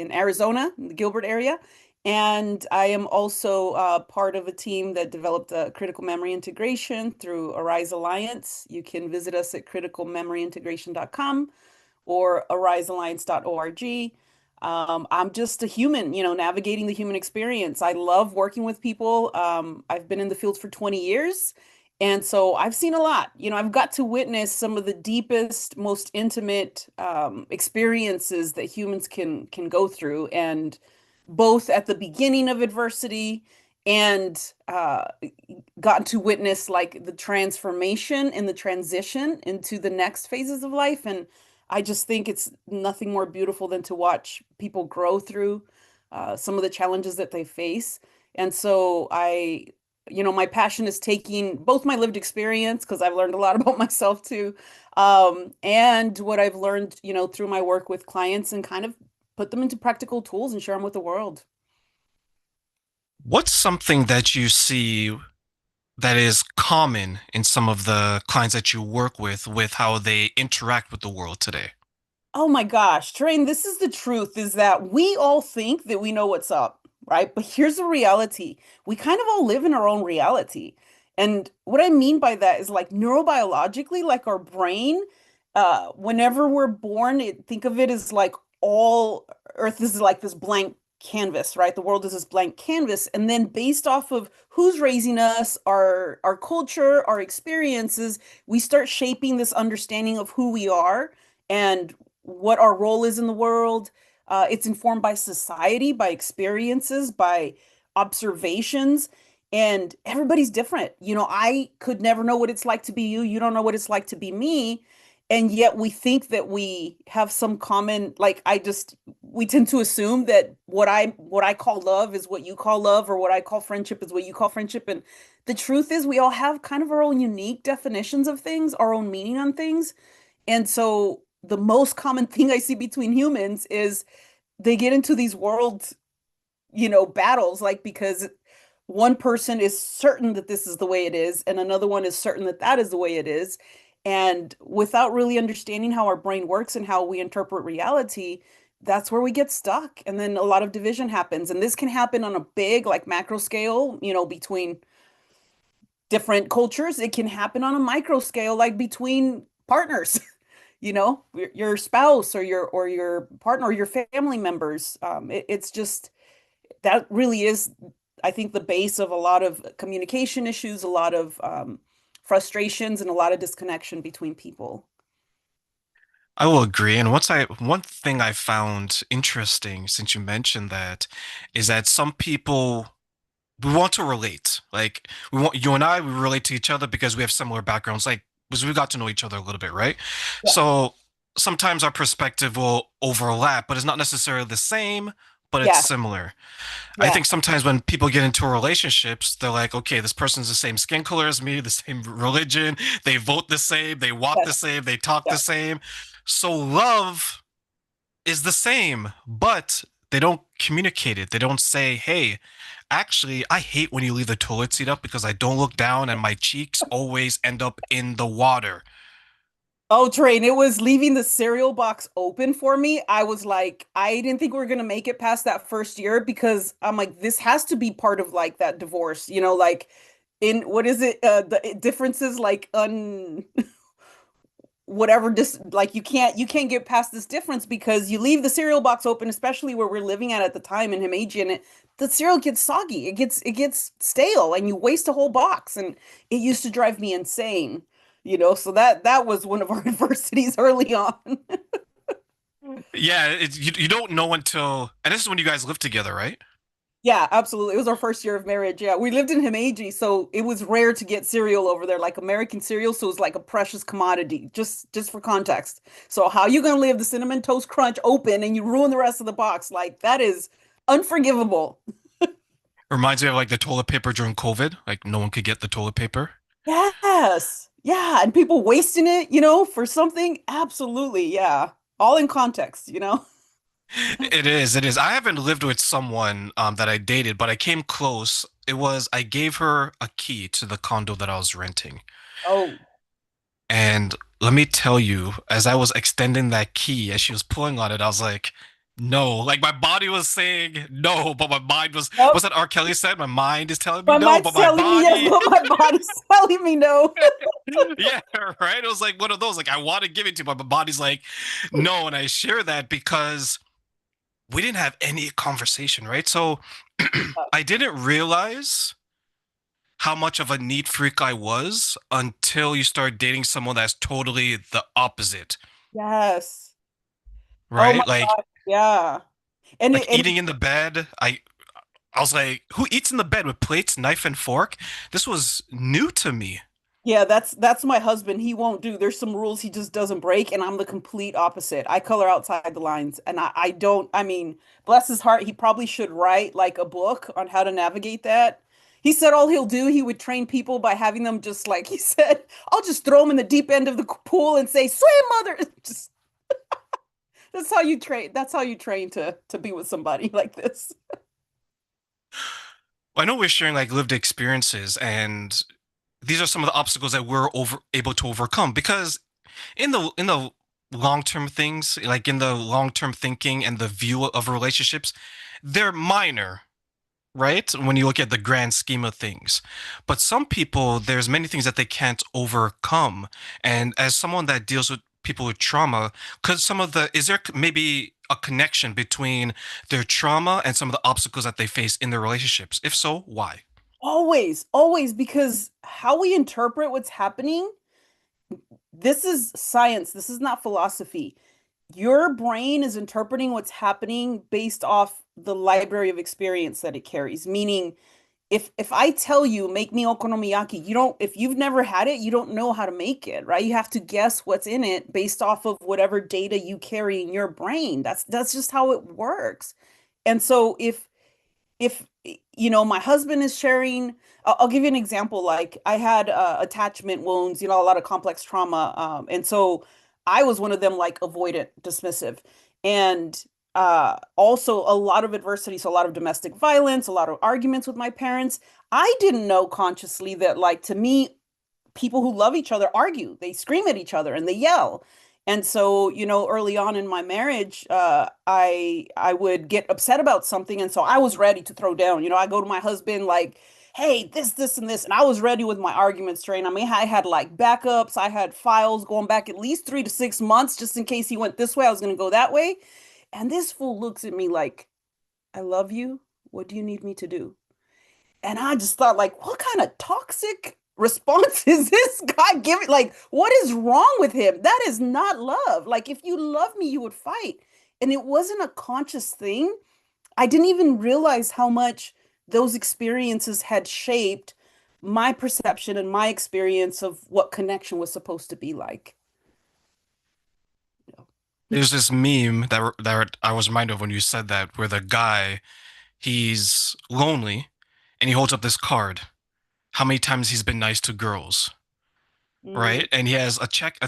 in Arizona, in the Gilbert area. And I am also part of a team that developed critical memory integration through Arise Alliance. You can visit us at criticalmemoryintegration.com or arisealliance.org. I'm just a human, navigating the human experience. I love working with people. I've been in the field for 20 years. And so I've seen a lot. I've got to witness some of the deepest, most intimate experiences that humans can go through, and both at the beginning of adversity and gotten to witness like the transformation and the transition into the next phases of life. And I just think it's nothing more beautiful than to watch people grow through some of the challenges that they face. And so my passion is taking both my lived experience, because I've learned a lot about myself too, and what I've learned, through my work with clients, and kind of put them into practical tools and share them with the world. What's something that you see that is common in some of the clients that you work with how they interact with the world today? Oh my gosh, Train, this is the truth, is that we all think that we know what's up, right? But here's the reality. We kind of all live in our own reality. And what I mean by that is like neurobiologically, like our brain, whenever we're born, think of it as like all Earth is like this blank canvas, right? The world is this blank canvas. And then based off of who's raising us, our culture, our experiences, we start shaping this understanding of who we are and what our role is in the world. It's informed by society, by experiences, by observations, and everybody's different. I could never know what it's like to be you. You don't know what it's like to be me. And yet we think that we have some common, like we tend to assume that what I call love is what you call love, or what I call friendship is what you call friendship. And the truth is we all have kind of our own unique definitions of things, our own meaning on things. And so the most common thing I see between humans is they get into these world, battles, like because one person is certain that this is the way it is, and another one is certain that that is the way it is. And without really understanding how our brain works and how we interpret reality, that's where we get stuck. And then a lot of division happens. And this can happen on a big, like macro scale, between different cultures. It can happen on a micro scale, like between partners. Your spouse or your partner or your family members. It's just that really is, I think, the base of a lot of communication issues, a lot of frustrations, and a lot of disconnection between people. I will agree. And one thing I found interesting since you mentioned that is that some people we want to relate. Like we want you and I, we relate to each other because we have similar backgrounds, like because we got to know each other a little bit, right? Yeah. So sometimes our perspective will overlap, but it's not necessarily the same, but it's Yeah. similar. I Yeah. think sometimes when people get into relationships, they're like, okay, this person's the same skin color as me, the same religion, they vote the same, they walk the Yes. same, they talk Yeah. the same. So love is the same, but they don't communicate it. They don't say, hey, actually, I hate when you leave the toilet seat up because I don't look down and my cheeks always end up in the water. Oh, Train, it was leaving the cereal box open for me. I was like, I didn't think we were gonna make it past that first year, because I'm like, this has to be part of like that divorce, like in what is it? The differences, like whatever, just like you can't get past this difference because you leave the cereal box open, especially where we're living at the time in Himeji, and the cereal gets soggy, it gets stale, and you waste a whole box, and it used to drive me insane. So that was one of our adversities early on. Yeah, you don't know until, and this is when you guys live together, right? Yeah, absolutely. It was our first year of marriage. Yeah, we lived in Himeji, so it was rare to get cereal over there, like American cereal. So it was like a precious commodity, just for context. So how you gonna leave the Cinnamon Toast Crunch open and you ruin the rest of the box? Like that is unforgivable. Reminds me of like the toilet paper during COVID. Like no one could get the toilet paper. Yes. Yeah, and people wasting it, for something. Absolutely. Yeah. All in context. It is, it is. I haven't lived with someone that I dated, but I came close. I gave her a key to the condo that I was renting. Oh, And let me tell you, as I was extending that key, as she was pulling on it, I was like, no. Like my body was saying no, but my mind was, Yep. what's that R. Kelly said? My mind is telling me My no, mind's but my telling me yes, body. but my body's telling me no. Yeah, right. It was like one of those, like I want to give it to you, but my body's like, no. And I share that because we didn't have any conversation, right? So I didn't realize how much of a neat freak I was until you start dating someone that's totally the opposite, Yes. Oh my right? Like God. Yeah. And eating in the bed. I was like, who eats in the bed with plates, knife, and fork? This was new to me. yeah, that's my husband. He won't do. There's some rules he just doesn't break, and I'm the complete opposite. I color outside the lines, and I don't. I mean, bless his heart, he probably should write like a book on how to navigate that. He said all he'll do, he would train people by having them just like he said, I'll just throw them in the deep end of the pool and say, "Swim, mother." Just that's how you train. That's how you train to be with somebody like this. I know we're sharing like lived experiences, and these are some of the obstacles that we're able to overcome because in the long term things, like in the long term thinking and the view of relationships, they're minor, right? When you look at the grand scheme of things. But some people, there's many things that they can't overcome. And as someone that deals with people with trauma, could some of the, is there maybe a connection between their trauma and some of the obstacles that they face in their relationships? If so, why? Always, always, because how we interpret what's happening, this is science. This is not philosophy. Your brain is interpreting what's happening based off the library of experience that it carries. Meaning, if I tell you make me okonomiyaki, you don't if you've never had it, you don't know how to make it, right? You have to guess what's in it based off of whatever data you carry in your brain. That's just how it works. And so if my husband is sharing, I'll give you an example. Like I had attachment wounds, a lot of complex trauma, and so I was one of them, like avoidant, dismissive, and also a lot of adversity, so a lot of domestic violence, a lot of arguments with my parents. I didn't know consciously that, like, to me, people who love each other argue, they scream at each other and they yell. And so, early on in my marriage, I would get upset about something, and so I was ready to throw down. I go to my husband like, "Hey, this, and this," and I was ready with my arguments train. I mean, I had like backups, I had files going back at least 3 to 6 months, just in case he went this way, I was going to go that way. And this fool looks at me like, "I love you. What do you need me to do?" And I just thought, like, what kind of toxic response is this guy giving? Like, what is wrong with him? That is not love. Like, if you love me, you would fight. And it wasn't a conscious thing. I didn't even realize how much those experiences had shaped my perception and my experience of what connection was supposed to be like. There's this meme that I was reminded of when you said that, where the guy, he's lonely and he holds up this card. How many times he's been nice to girls, Mm. right? And he has a check,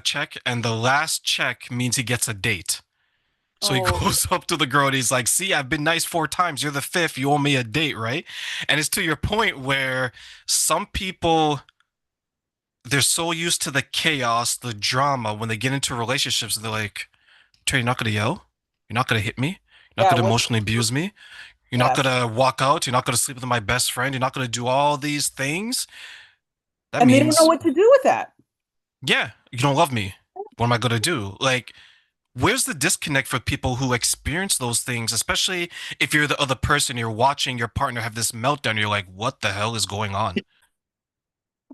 and the last check means he gets a date. So he Oh, goes up to the girl and he's like, "See, I've been nice 4 times. You're the fifth. You owe me a date, right?" And it's to your point where some people, they're so used to the chaos, the drama when they get into relationships, they're like, "Trey, you're not gonna yell. You're not gonna hit me. You're not yeah. gonna What? emotionally abuse me. You're not Yes. gonna walk out. You're not gonna sleep with my best friend. You're not gonna do all these things." That And they don't know means, what to do with that. yeah, you don't love me. What am I gonna do? Like, where's the disconnect for people who experience those things, especially if you're the other person, you're watching your partner have this meltdown, you're like, what the hell is going on?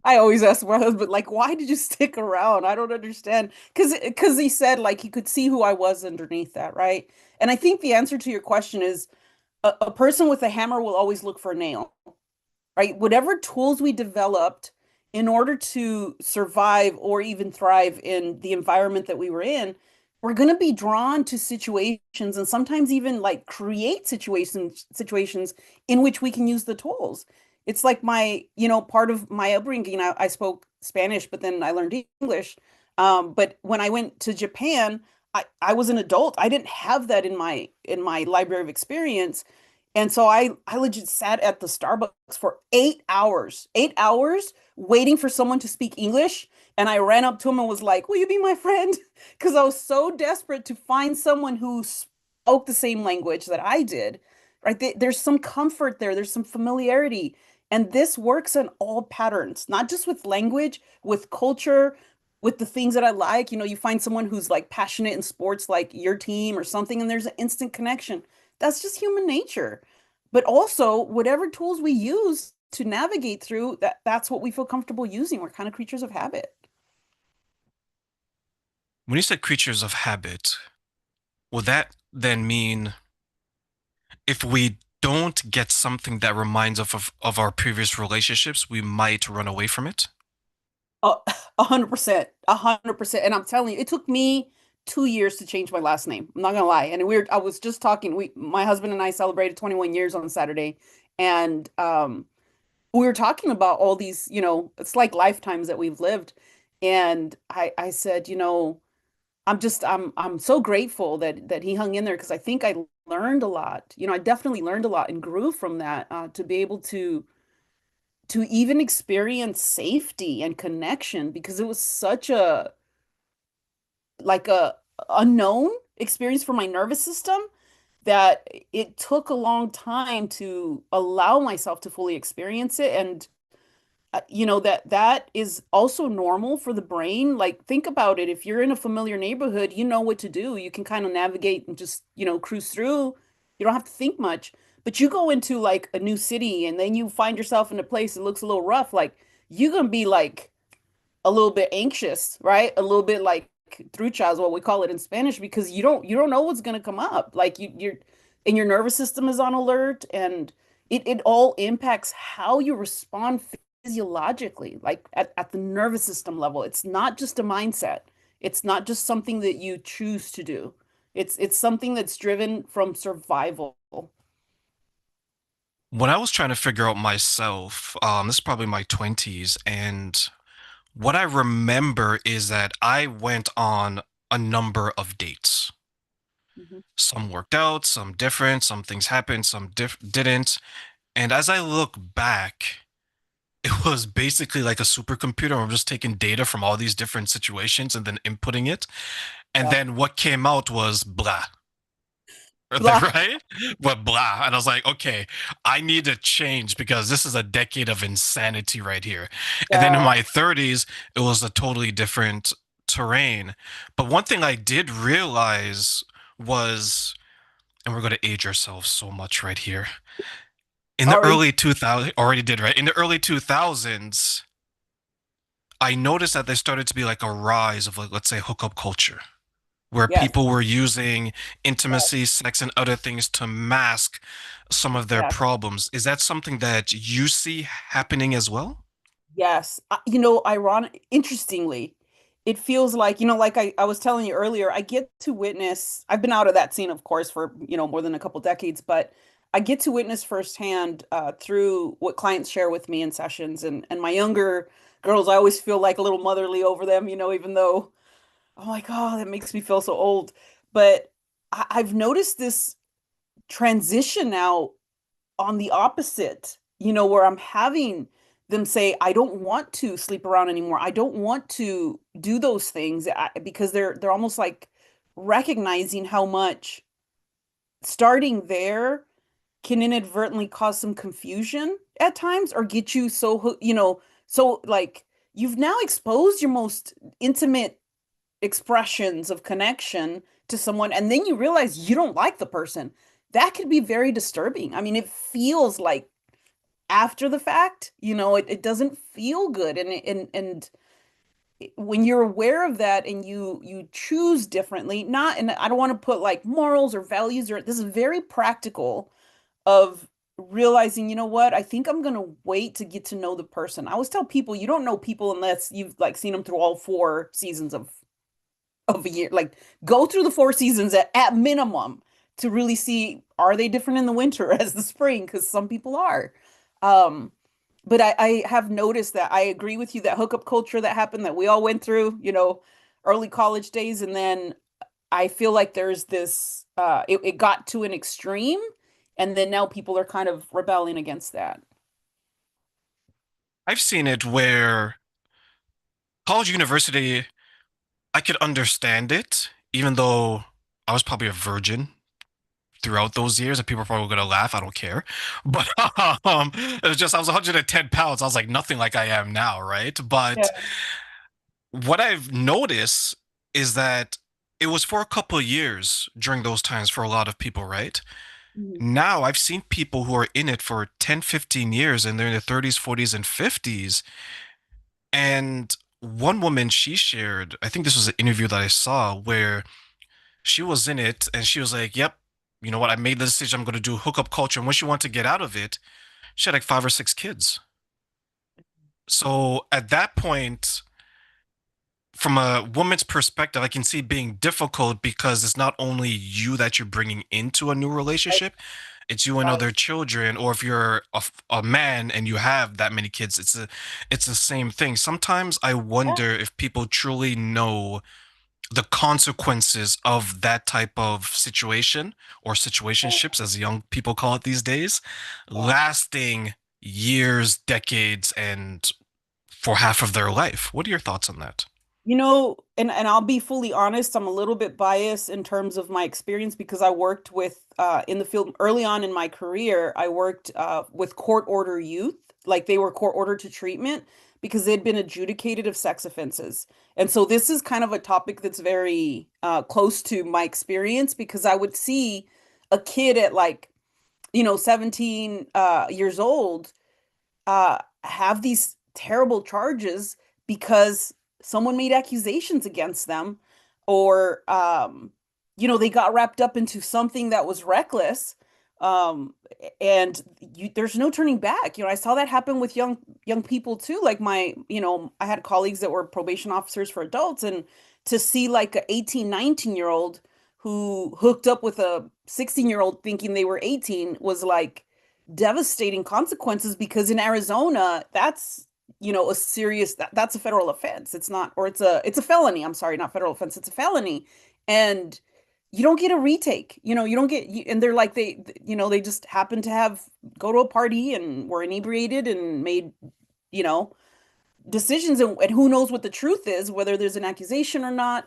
I always ask my husband, like, why did you stick around? I don't understand. Because he said, like, he could see who I was underneath that, right? And I think the answer to your question is a person with a hammer will always look for a nail, right? Whatever tools we developed in order to survive or even thrive in the environment that we were in, we're going to be drawn to situations and sometimes even like create situations in which we can use the tools. It's like part of my upbringing, I spoke Spanish, but then I learned English. But when I went to Japan, I was an adult. I didn't have that in my library of experience. And so I legit sat at the Starbucks for 8 hours, 8 hours waiting for someone to speak English. And I ran up to him and was like, "Will you be my friend?" Because I was so desperate to find someone who spoke the same language that I did, right? There's some comfort there, there's some familiarity. And this works on all patterns, not just with language, with culture, with the things that I like. You know, you find someone who's like passionate in sports, like your team or something, and there's an instant connection. That's just human nature. But also, whatever tools we use to navigate through that, that's what we feel comfortable using. We're kind of creatures of habit. When you said creatures of habit, would that then mean if we don't get something that reminds us of our previous relationships, we might run away from it? Oh, 100%, 100%. And I'm telling you, it took me 2 years to change my last name. I'm not gonna lie. And I was just talking. My husband and I celebrated 21 years on Saturday, and we were talking about all these, it's like lifetimes that we've lived. And I said, I'm so grateful that he hung in there because I think I learned a lot. I definitely learned a lot and grew from that to be able to even experience safety and connection because it was such a like a unknown experience for my nervous system that it took a long time to allow myself to fully experience it. And that is also normal for the brain. Like, think about it. If you're in a familiar neighborhood, you know what to do. You can kind of navigate and just, cruise through. You don't have to think much. But you go into like a new city and then you find yourself in a place that looks a little rough, like you're gonna be like a little bit anxious, right? A little bit like trucha is what we call it in Spanish because you don't know what's gonna come up. Like you're and your nervous system is on alert, and it all impacts how you respond physiologically, like at the nervous system level. It's not just a mindset. It's not just something that you choose to do. It's something that's driven from survival. When I was trying to figure out myself, this is probably my 20s, and what I remember is that I went on a number of dates. Mhm. Some worked out, some different, some things happened, some didn't. And as I look back, it was basically like a supercomputer. I'm just taking data from all these different situations and then inputting it. And Yeah. then what came out was blah. Blah. Right? But blah. And I was like, okay, I need to change because this is a decade of insanity right here. And then in Yeah. my 30s, it was a totally different terrain. But one thing I did realize was, and we're going to age ourselves so much right here. In the Sorry. early 2000s, already did, right? In the early 2000s, I noticed that there started to be like a rise of, like, let's say, hookup culture, where Yes. people were using Yes. intimacy, sex, and other things to mask some of their Yes. problems. Is that something that you see happening as well? Yes. Ironic, interestingly, it feels like, like I was telling you earlier, I get to witness, I've been out of that scene, of course, for, more than a couple decades, but I get to witness firsthand through what clients share with me in sessions. And my younger girls, I always feel like a little motherly over them, even though, oh my God, that makes me feel so old. But I've noticed this transition now on the opposite, where I'm having them say, I don't want to sleep around anymore. I don't want to do those things because they're almost like recognizing how much starting there can inadvertently cause some confusion at times or get you so like you've now exposed your most intimate expressions of connection to someone and then you realize you don't like the person. That could be very disturbing. I mean, it feels like after the fact, it doesn't feel good. And when you're aware of that and you choose differently, not, and I don't want to put like morals or values, or this is very practical of realizing, you know what, I think I'm gonna wait to get to know the person. I always tell people you don't know people unless you've like seen them through all 4 seasons of a year. Like, go through the 4 seasons at minimum to really see, are they different in the winter as the spring? Because some people are. Um, but I have noticed that I agree with you that hookup culture that happened that we all went through, early college days, and then I feel like there's this it got to an extreme, and then now people are kind of rebelling against that. I've seen it where college, university, I could understand it, even though I was probably a virgin throughout those years, and people are probably gonna laugh. I don't care, but it was just I was 110 pounds. I was like nothing like I am now, right? Yeah. But what I've noticed is that it was for a couple of years during those times for a lot of people, right? Mhm. Now I've seen people who are in it for 10, 15 years and they're in their 30s, 40s, and 50s. And one woman, she shared, I think this was an interview that I saw where she was in it and she was like, yep, you know what? I made the decision I'm going to do hookup culture. And when she wanted to get out of it, she had like 5 or 6 kids. So at that point, from a woman's perspective, I can see it being difficult because it's not only you that you're bringing into a new Right, relationship, it's you and right. other children. Or if you're a man and you have that many kids, it's the same thing. Sometimes I Yeah, wonder if people truly know the consequences of that type of situation or situationships, as young people call it these days, yeah. lasting years, decades, and for half of their life. What are your thoughts on that? And I'll be fully honest, I'm a little bit biased in terms of my experience because I worked with in the field early on in my career. I worked with court order youth, like they were court ordered to treatment because they'd been adjudicated of sex offenses. And so this is kind of a topic that's very close to my experience because I would see a kid at like, 17 years old have these terrible charges because someone made accusations against them or they got wrapped up into something that was reckless um and there's no turning back. I saw that happen with young people too, like I had colleagues that were probation officers for adults, and to see like a 18, 19-year-old who hooked up with a 16-year-old thinking they were 18 was like devastating consequences because in Arizona, that's a serious that's a federal offense. It's not, or it's a felony. I'm sorry, not federal offense. It's a felony, and you don't get a retake. You don't get, and they're like they just happen to have go to a party and were inebriated and made you know decisions, and who knows what the truth is, whether there's an accusation or not.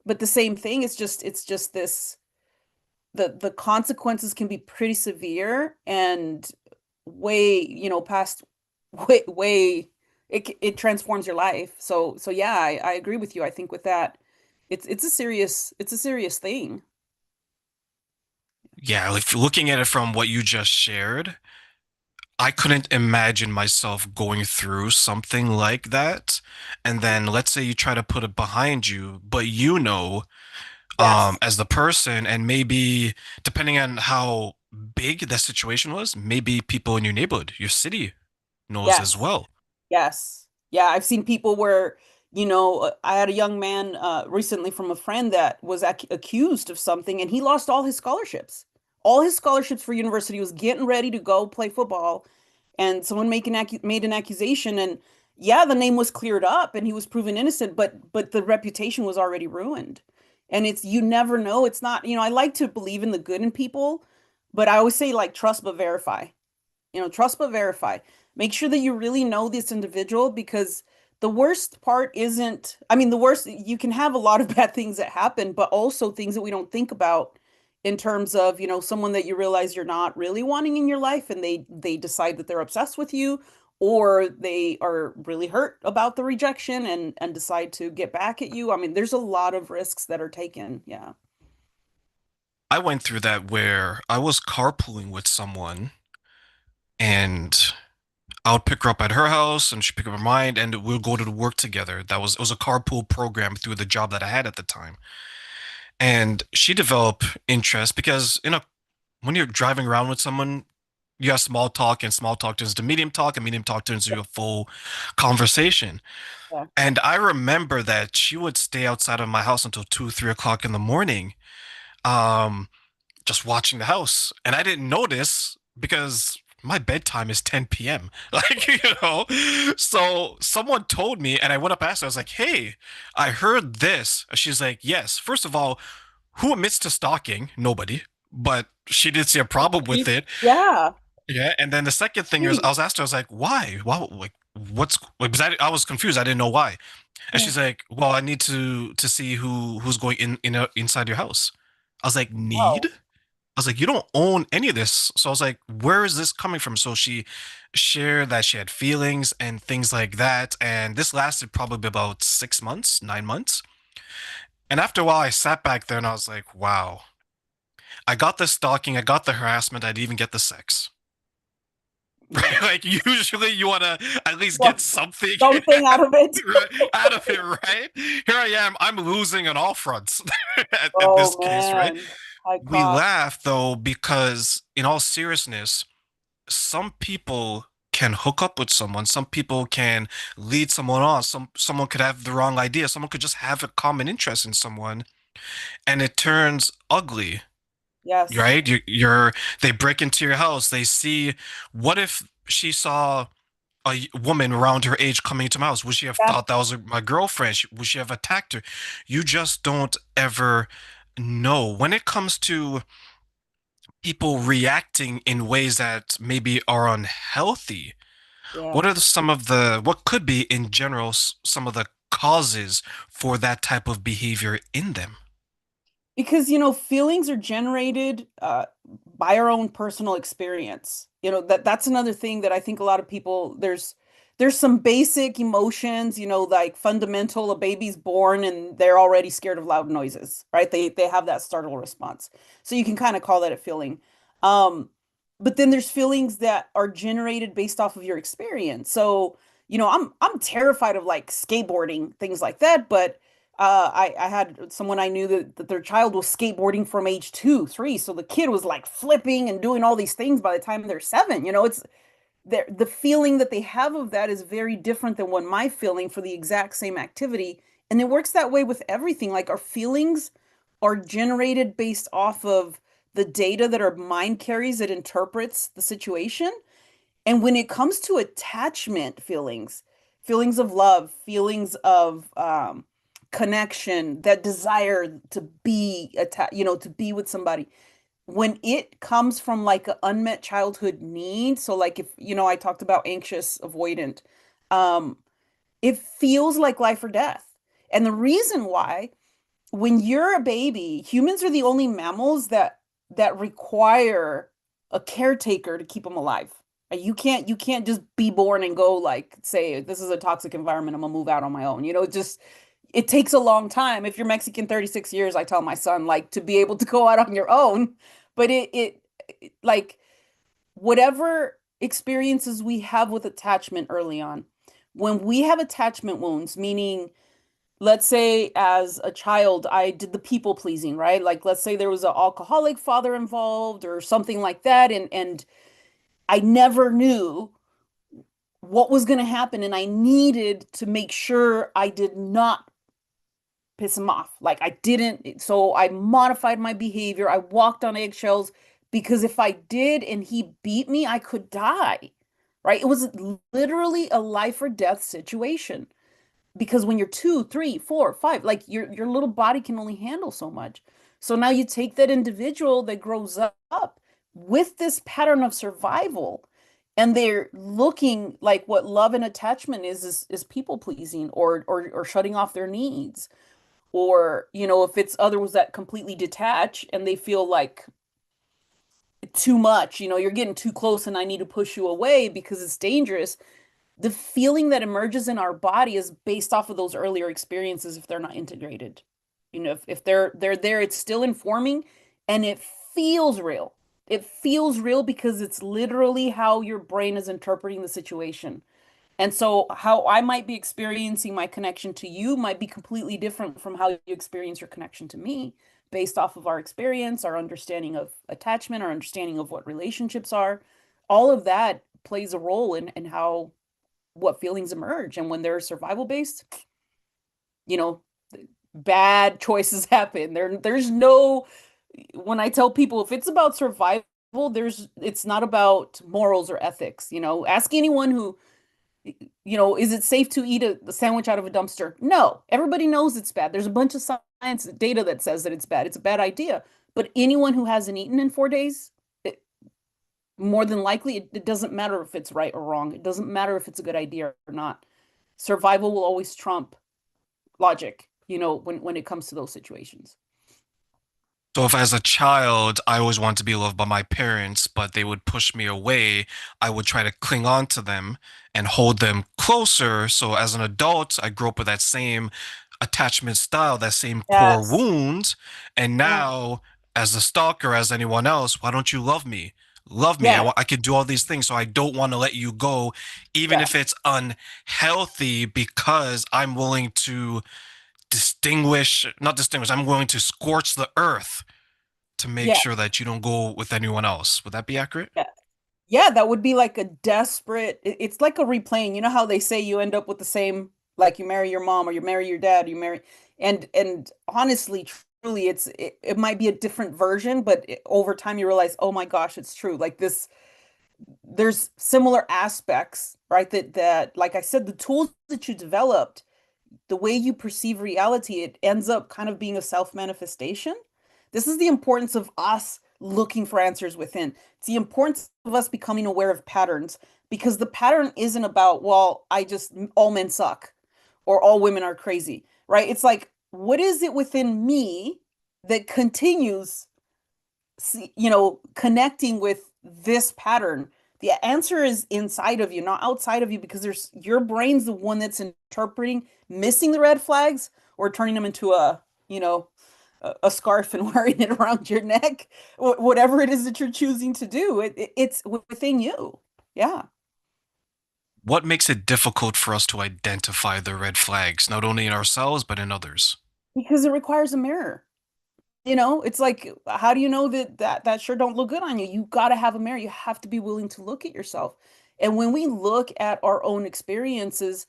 But the same thing. It's just this the consequences can be pretty severe and way, past way it transforms your life. So yeah, I agree with you. I think with that, it's a serious thing. Yeah, like looking at it from what you just shared, I couldn't imagine myself going through something like that. And then let's say you try to put it behind you, but Yes. as the person, and maybe depending on how big that situation was, maybe people in your neighborhood, your city knows as Yes. well. Yes. Yeah, I've seen people where, I had a young man recently from a friend that was accused of something and he lost all his scholarships. All his scholarships for university, was getting ready to go play football, and someone made an accusation, and yeah, the name was cleared up and he was proven innocent, but the reputation was already ruined. And it's, you never know. It's not, I like to believe in the good in people, but I always say like trust but verify. Trust but verify. Make sure that you really know this individual, because the worst part isn't, I mean, the worst, you can have a lot of bad things that happen, but also things that we don't think about in terms of, someone that you realize you're not really wanting in your life, and they decide that they're obsessed with you, or they are really hurt about the rejection and decide to get back at you. I mean, there's a lot of risks that are taken. Yeah. I went through that where I was carpooling with someone and I would pick her up at her house and she'd pick up at mine and we'll go to work together. It was a carpool program through the job that I had at the time. And she developed interest because when you're driving around with someone, you have small talk and small talk turns to medium talk and medium talk turns to a full conversation. Yeah. And I remember that she would stay outside of my house until 2, 3 o'clock in the morning. Um, just watching the house. And I didn't notice because my bedtime is 10 p.m. Like, So someone told me, and I went up asked her, I was like, hey, I heard this. She's like, yes. First of all, who admits to stalking? Nobody. But she did see a problem with it. Yeah. Yeah. And then the second thing is, I Jeez. was asked her, I was like, why? Why? Like, what's like, because I was confused. I didn't know why. And Yeah. she's like, well, I need to see who's going inside your house. I was like, need? Wow. I was like, you don't own any of this. So I was like, where is this coming from? So she shared that she had feelings and things like that. And this lasted probably about 6 months, 9 months. And after a while, I sat back there and I was like, wow, I got the stalking, I got the harassment, I didn't even get the sex. Yeah. Like, usually you want to at least get Well, something something out of it. out of it, right? Here I am, I'm losing on all fronts at this Oh case, right? man, high We cost. laugh though, because in all seriousness, some people can hook up with someone. Some people can lead someone on. Someone could have the wrong idea. Someone could just have a common interest in someone, and it turns ugly, Yes. right? They break into your house. They see, what if she saw a woman around her age coming into my house? Would she have Yeah. thought that was my girlfriend? Would she have attacked her? You just don't ever know. When it comes to people reacting in ways that maybe are unhealthy, Yeah. what are what could be in general some of the causes for that type of behavior in them? Because, feelings are generated by our own personal experience. That's another thing that I think a lot of people, there's some basic emotions, like fundamental, a baby's born and they're already scared of loud noises, right? They have that startle response. So you can kind of call that a feeling. Um, but then there's feelings that are generated based off of your experience. So, I'm terrified of like skateboarding, things like that, but I had someone I knew that their child was skateboarding from age 2, 3. So the kid was like flipping and doing all these things by the time they're 7. It's the feeling that they have of that is very different than what my feeling for the exact same activity. And it works that way with everything. Like our feelings are generated based off of the data that our mind carries, it interprets the situation. And when it comes to attachment feelings, feelings of love, feelings of connection, that desire to be to be with somebody, when it comes from like an unmet childhood need, so like if I talked about anxious, avoidant, um, it feels like life or death. And the reason why, when you're a baby, humans are the only mammals that require a caretaker to keep them alive. You can't just be born and go like say this is a toxic environment. I'm gonna move out on my own. It takes a long time. If you're Mexican, 36 years, I tell my son like to be able to go out on your own. But like whatever experiences we have with attachment early on, when we have attachment wounds, meaning let's say as a child I did the people pleasing, right? Like let's say there was an alcoholic father involved or something like that, and I never knew what was going to happen, and I needed to make sure I did not piss him off. Like I didn't, so I modified my behavior. I walked on eggshells because if I did and he beat me, I could die. Right? It was literally a life or death situation because when you're 2, 3, 4, 5, like your little body can only handle so much. So now you take that individual that grows up with this pattern of survival, and they're looking like what love and attachment is people pleasing or shutting off their needs, or if it's others that completely detach and they feel like too much, you're getting too close and I need to push you away because it's dangerous. The feeling that emerges in our body is based off of those earlier experiences if they're not integrated. If they're there, it's still informing and it feels real. It feels real because it's literally how your brain is interpreting the situation. And so how I might be experiencing my connection to you might be completely different from how you experience your connection to me based off of our experience, our understanding of attachment, our understanding of what relationships are. All of that plays a role in how what feelings emerge. And when they're survival based, you know, bad choices happen. There's no, when I tell people if it's about survival, it's not about morals or ethics. Ask anyone who, is it safe to eat a sandwich out of a dumpster? No, everybody knows it's bad. There's a bunch of science data that says that it's bad. It's a bad idea. But anyone who hasn't eaten in 4 days, more than likely, it doesn't matter if it's right or wrong. It doesn't matter if it's a good idea or not. Survival will always trump logic, when it comes to those situations. So if as a child I always wanted to be loved by my parents, but they would push me away, I would try to cling on to them and hold them closer. So as an adult, I grew up with that same attachment style, that same core Yes. wound. And Yeah. now, as a stalker, as anyone else, why don't you love me? Love me. Yeah. I could do all these things, so I don't want to let you go, even Yeah. if it's unhealthy, because I'm willing to not distinguish, I'm willing to scorch the earth to make Yeah. sure that you don't go with anyone else. Would that be accurate? Yeah. Yeah, that would be like a desperate, it's like a replaying. You know how they say you end up with the same, like you marry your mom or you marry your dad, you marry, and honestly, truly, it might be a different version, but over time you realize, oh my gosh, it's true. Like this, there's similar aspects, right? That like I said, the tools that you developed, the way you perceive reality, it ends up kind of being a self-manifestation. This is the importance of us looking for answers within. It's the importance of us becoming aware of patterns because the pattern isn't about, well, I just, all men suck or all women are crazy, right? It's like, what is it within me that continues, connecting with this pattern? The answer is inside of you, not outside of you, because there's your brain's the one that's interpreting, missing the red flags or turning them into a scarf and wearing it around your neck. Whatever it is that you're choosing to do, it's within you. Yeah, What makes it difficult for us to identify the red flags, not only in ourselves, but in others? because it requires a mirror. It's like, how do you know that shirt don't look good on you? You got to have a mirror. You have to be willing to look at yourself. And when we look at our own experiences,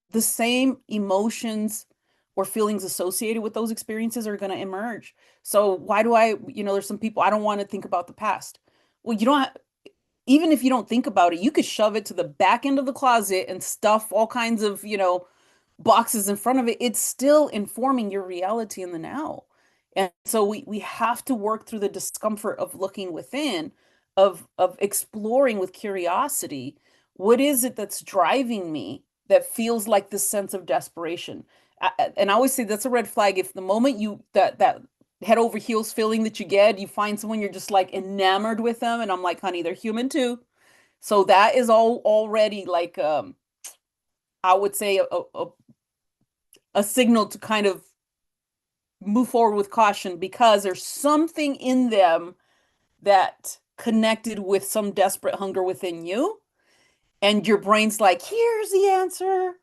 the same emotions or feelings associated with those experiences are going to emerge. So why do there's some people, I don't want to think about the past. Well, you don't, even if you don't think about it, you could shove it to the back end of the closet and stuff all kinds of, boxes in front of it. It's still informing your reality in the now. And so we have to work through the discomfort of looking within, of exploring with curiosity. What is it that's driving me that feels like this sense of desperation? And I always say that's a red flag. If the moment that head over heels feeling that you get, you find someone you're just like enamored with them, and I'm like, honey, they're human too. So that is all already like I would say a signal to kind of move forward with caution because there's something in them that connected with some desperate hunger within you, and your brain's like, here's the answer,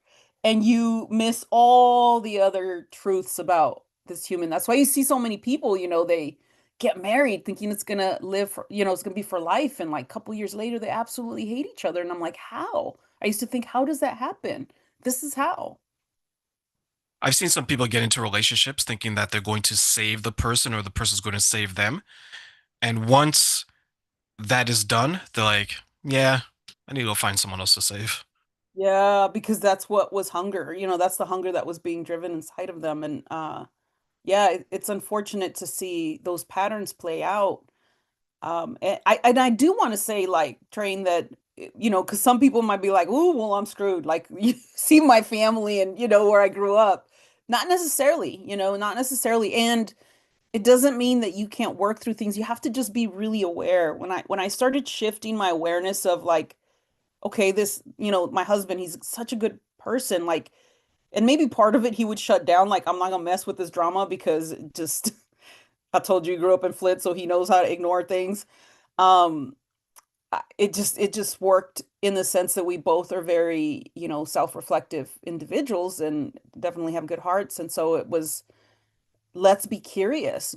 and you miss all the other truths about this human. That's why you see so many people, they get married thinking it's gonna live for, it's gonna be for life, and like a couple years later they absolutely hate each other, and I'm like, how? I used to think, how does that happen? This is how. I've seen some people get into relationships thinking that they're going to save the person or the person's going to save them. And once that is done, they're like, yeah, I need to go find someone else to save. Yeah, because that's what was hunger. That's the hunger that was being driven inside of them. And yeah, it's unfortunate to see those patterns play out. And I do want to say, like, Train, that because some people might be like, "Ooh, well, I'm screwed." Like, you see my family and where I grew up. Not necessarily, not necessarily. And it doesn't mean that you can't work through things. You have to just be really aware. When I started shifting my awareness of like, okay, this, my husband, he's such a good person, like, and maybe part of it he would shut down, like, I'm not gonna mess with this drama because just I told you he grew up in Flint, so he knows how to ignore things. Um, it just worked in the sense that we both are very, self-reflective individuals and definitely have good hearts. And so it was, let's be curious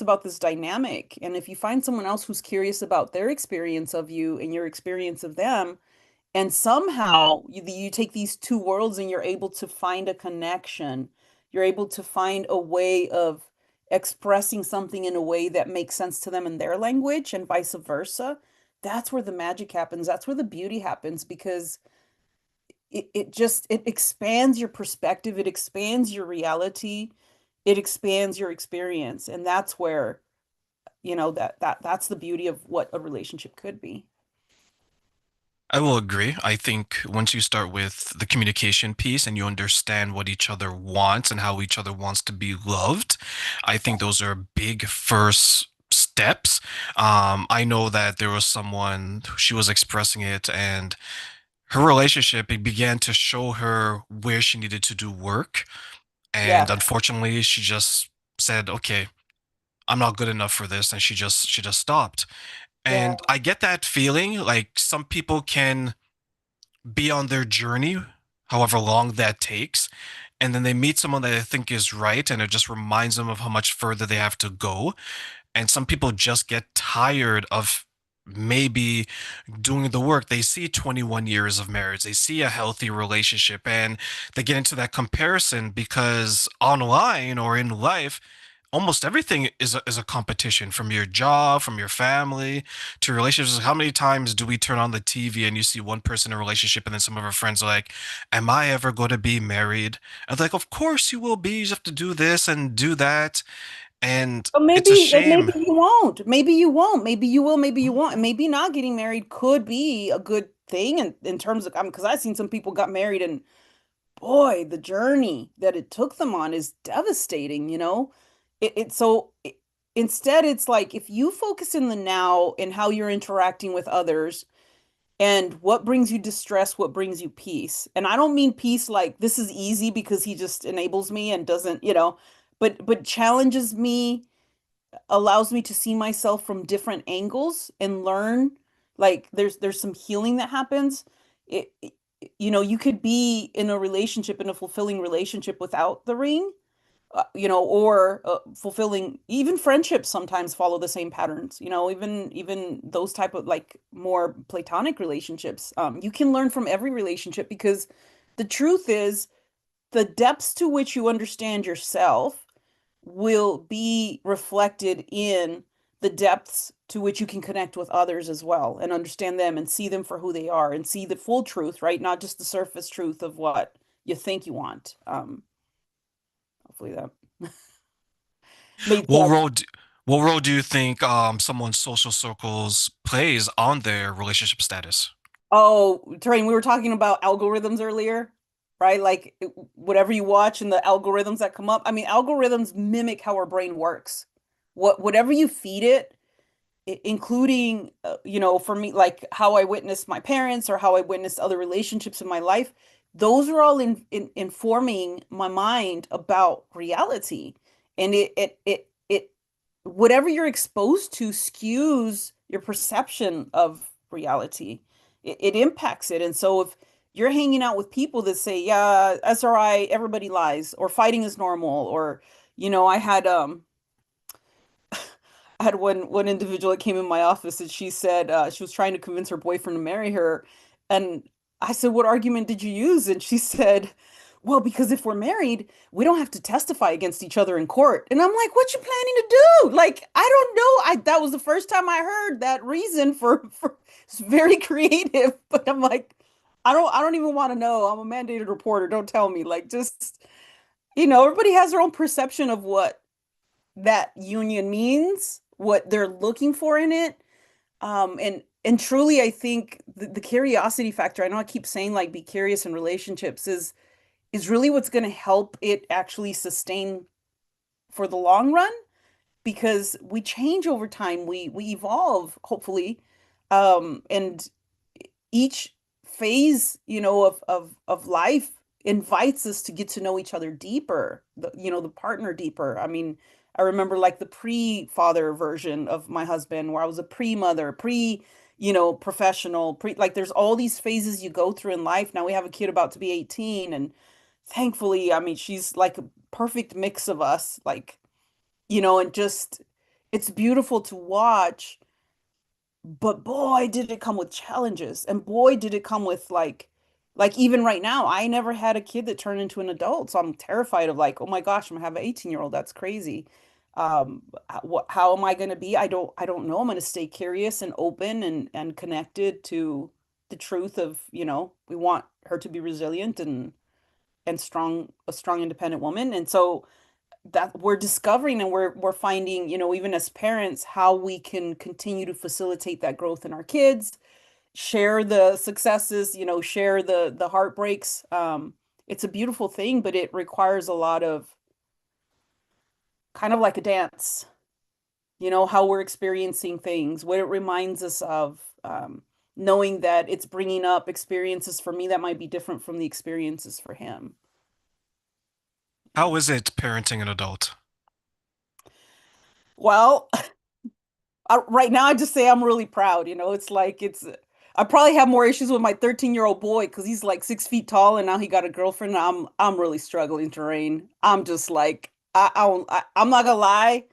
about this dynamic. And if you find someone else who's curious about their experience of you and your experience of them, and somehow you take these two worlds and you're able to find a connection. You're able to find a way of expressing something in a way that makes sense to them in their language and vice versa. That's where the magic happens. That's where the beauty happens because it expands your perspective, it expands your reality, it expands your experience. And that's where, that's the beauty of what a relationship could be. I will agree. I think once you start with the communication piece and you understand what each other wants and how each other wants to be loved, I think those are big first steps. I know that there was someone, she was expressing it, and her relationship, it began to show her where she needed to do work. Yeah, And unfortunately, she just said, okay, I'm not good enough for this. And she just stopped. yeah. And I get that feeling like some people can be on their journey, however long that takes, and then they meet someone that they think is right, and it just reminds them of how much further they have to go. And some people just get tired of maybe doing the work. They see 21 years of marriage, they see a healthy relationship, and they get into that comparison because online or in life, almost everything is a competition, from your job, from your family to relationships. How many times do we turn on the TV and you see one person in a relationship and then some of our friends are like, am I ever going to be married? And like, of course you will be. You just have to do this and do that. And But it's a maybe shame. you won't. Maybe you won't. Maybe you will. Maybe you won't. And maybe not getting married could be a good thing in terms of, I mean, because I've seen some people got married and boy, the journey that it took them on is devastating, you know? Instead, it's like if you focus in the now and how you're interacting with others and what brings you distress, what brings you peace. And I don't mean peace like this is easy because he just enables me and doesn't, but challenges me, allows me to see myself from different angles and learn. Like there's some healing that happens. It you could be in a relationship, in a fulfilling relationship without the ring, or fulfilling, even friendships sometimes follow the same patterns, even those type of like more platonic relationships. You can learn from every relationship because the truth is the depths to which you understand yourself will be reflected in the depths to which you can connect with others as well and understand them and see them for who they are and see the full truth, right? Not just the surface truth of what you think you want. Hopefully that made What sense. role do, what role do you think someone's social circles plays on their relationship status? Oh, Train, we were talking about algorithms earlier, right? Like whatever you watch and the algorithms that come up. I mean, algorithms mimic how our brain works. Whatever you feed it, including for me, like how I witnessed my parents or how I witnessed other relationships in my life, those are all informing my mind about reality. And it whatever you're exposed to skews your perception of reality. It impacts it. And so if you're hanging out with people that say, yeah, SRI, everybody lies, or fighting is normal, or I had one individual that came in my office and she said she was trying to convince her boyfriend to marry her. And I said, "What argument did you use?" And she said, "Well, because if we're married, we don't have to testify against each other in court." And I'm like, "What you planning to do?" Like, I don't know. That was the first time I heard that reason for it's very creative, but I'm like, I don't even want to know. I'm a mandated reporter. Don't tell me. Like, just, everybody has their own perception of what that union means, what they're looking for in it. And truly, I think the curiosity factor, I know I keep saying like be curious in relationships is really what's going to help it actually sustain for the long run because we change over time, we evolve, hopefully. And each phase, of life invites us to get to know each other deeper, the partner deeper. I mean, I remember like the pre-father version of my husband where I was a pre-mother, professional, like there's all these phases you go through in life. Now we have a kid about to be 18 and thankfully, I mean, she's like a perfect mix of us, like, and just it's beautiful to watch, but boy, did it come with challenges. And boy, did it come with like even right now, I never had a kid that turned into an adult. So I'm terrified of like, oh my gosh, I'm gonna have an 18-year-old. That's crazy. How am I gonna be? I don't know. I'm gonna stay curious and open and connected to the truth of, we want her to be resilient and strong, a strong, independent woman. And so that we're discovering and we're finding, even as parents, how we can continue to facilitate that growth in our kids share the successes, share the heartbreaks. It's a beautiful thing, but it requires a lot of kind of like a dance, how we're experiencing things, what it reminds us of, knowing that it's bringing up experiences for me that might be different from the experiences for him. How is it parenting an adult? Well, right now I just say I'm really proud. It's like I probably have more issues with my 13-year-old boy because he's like 6 feet tall and now he got a girlfriend. I'm really struggling to reign. I'm just like I'm not gonna lie.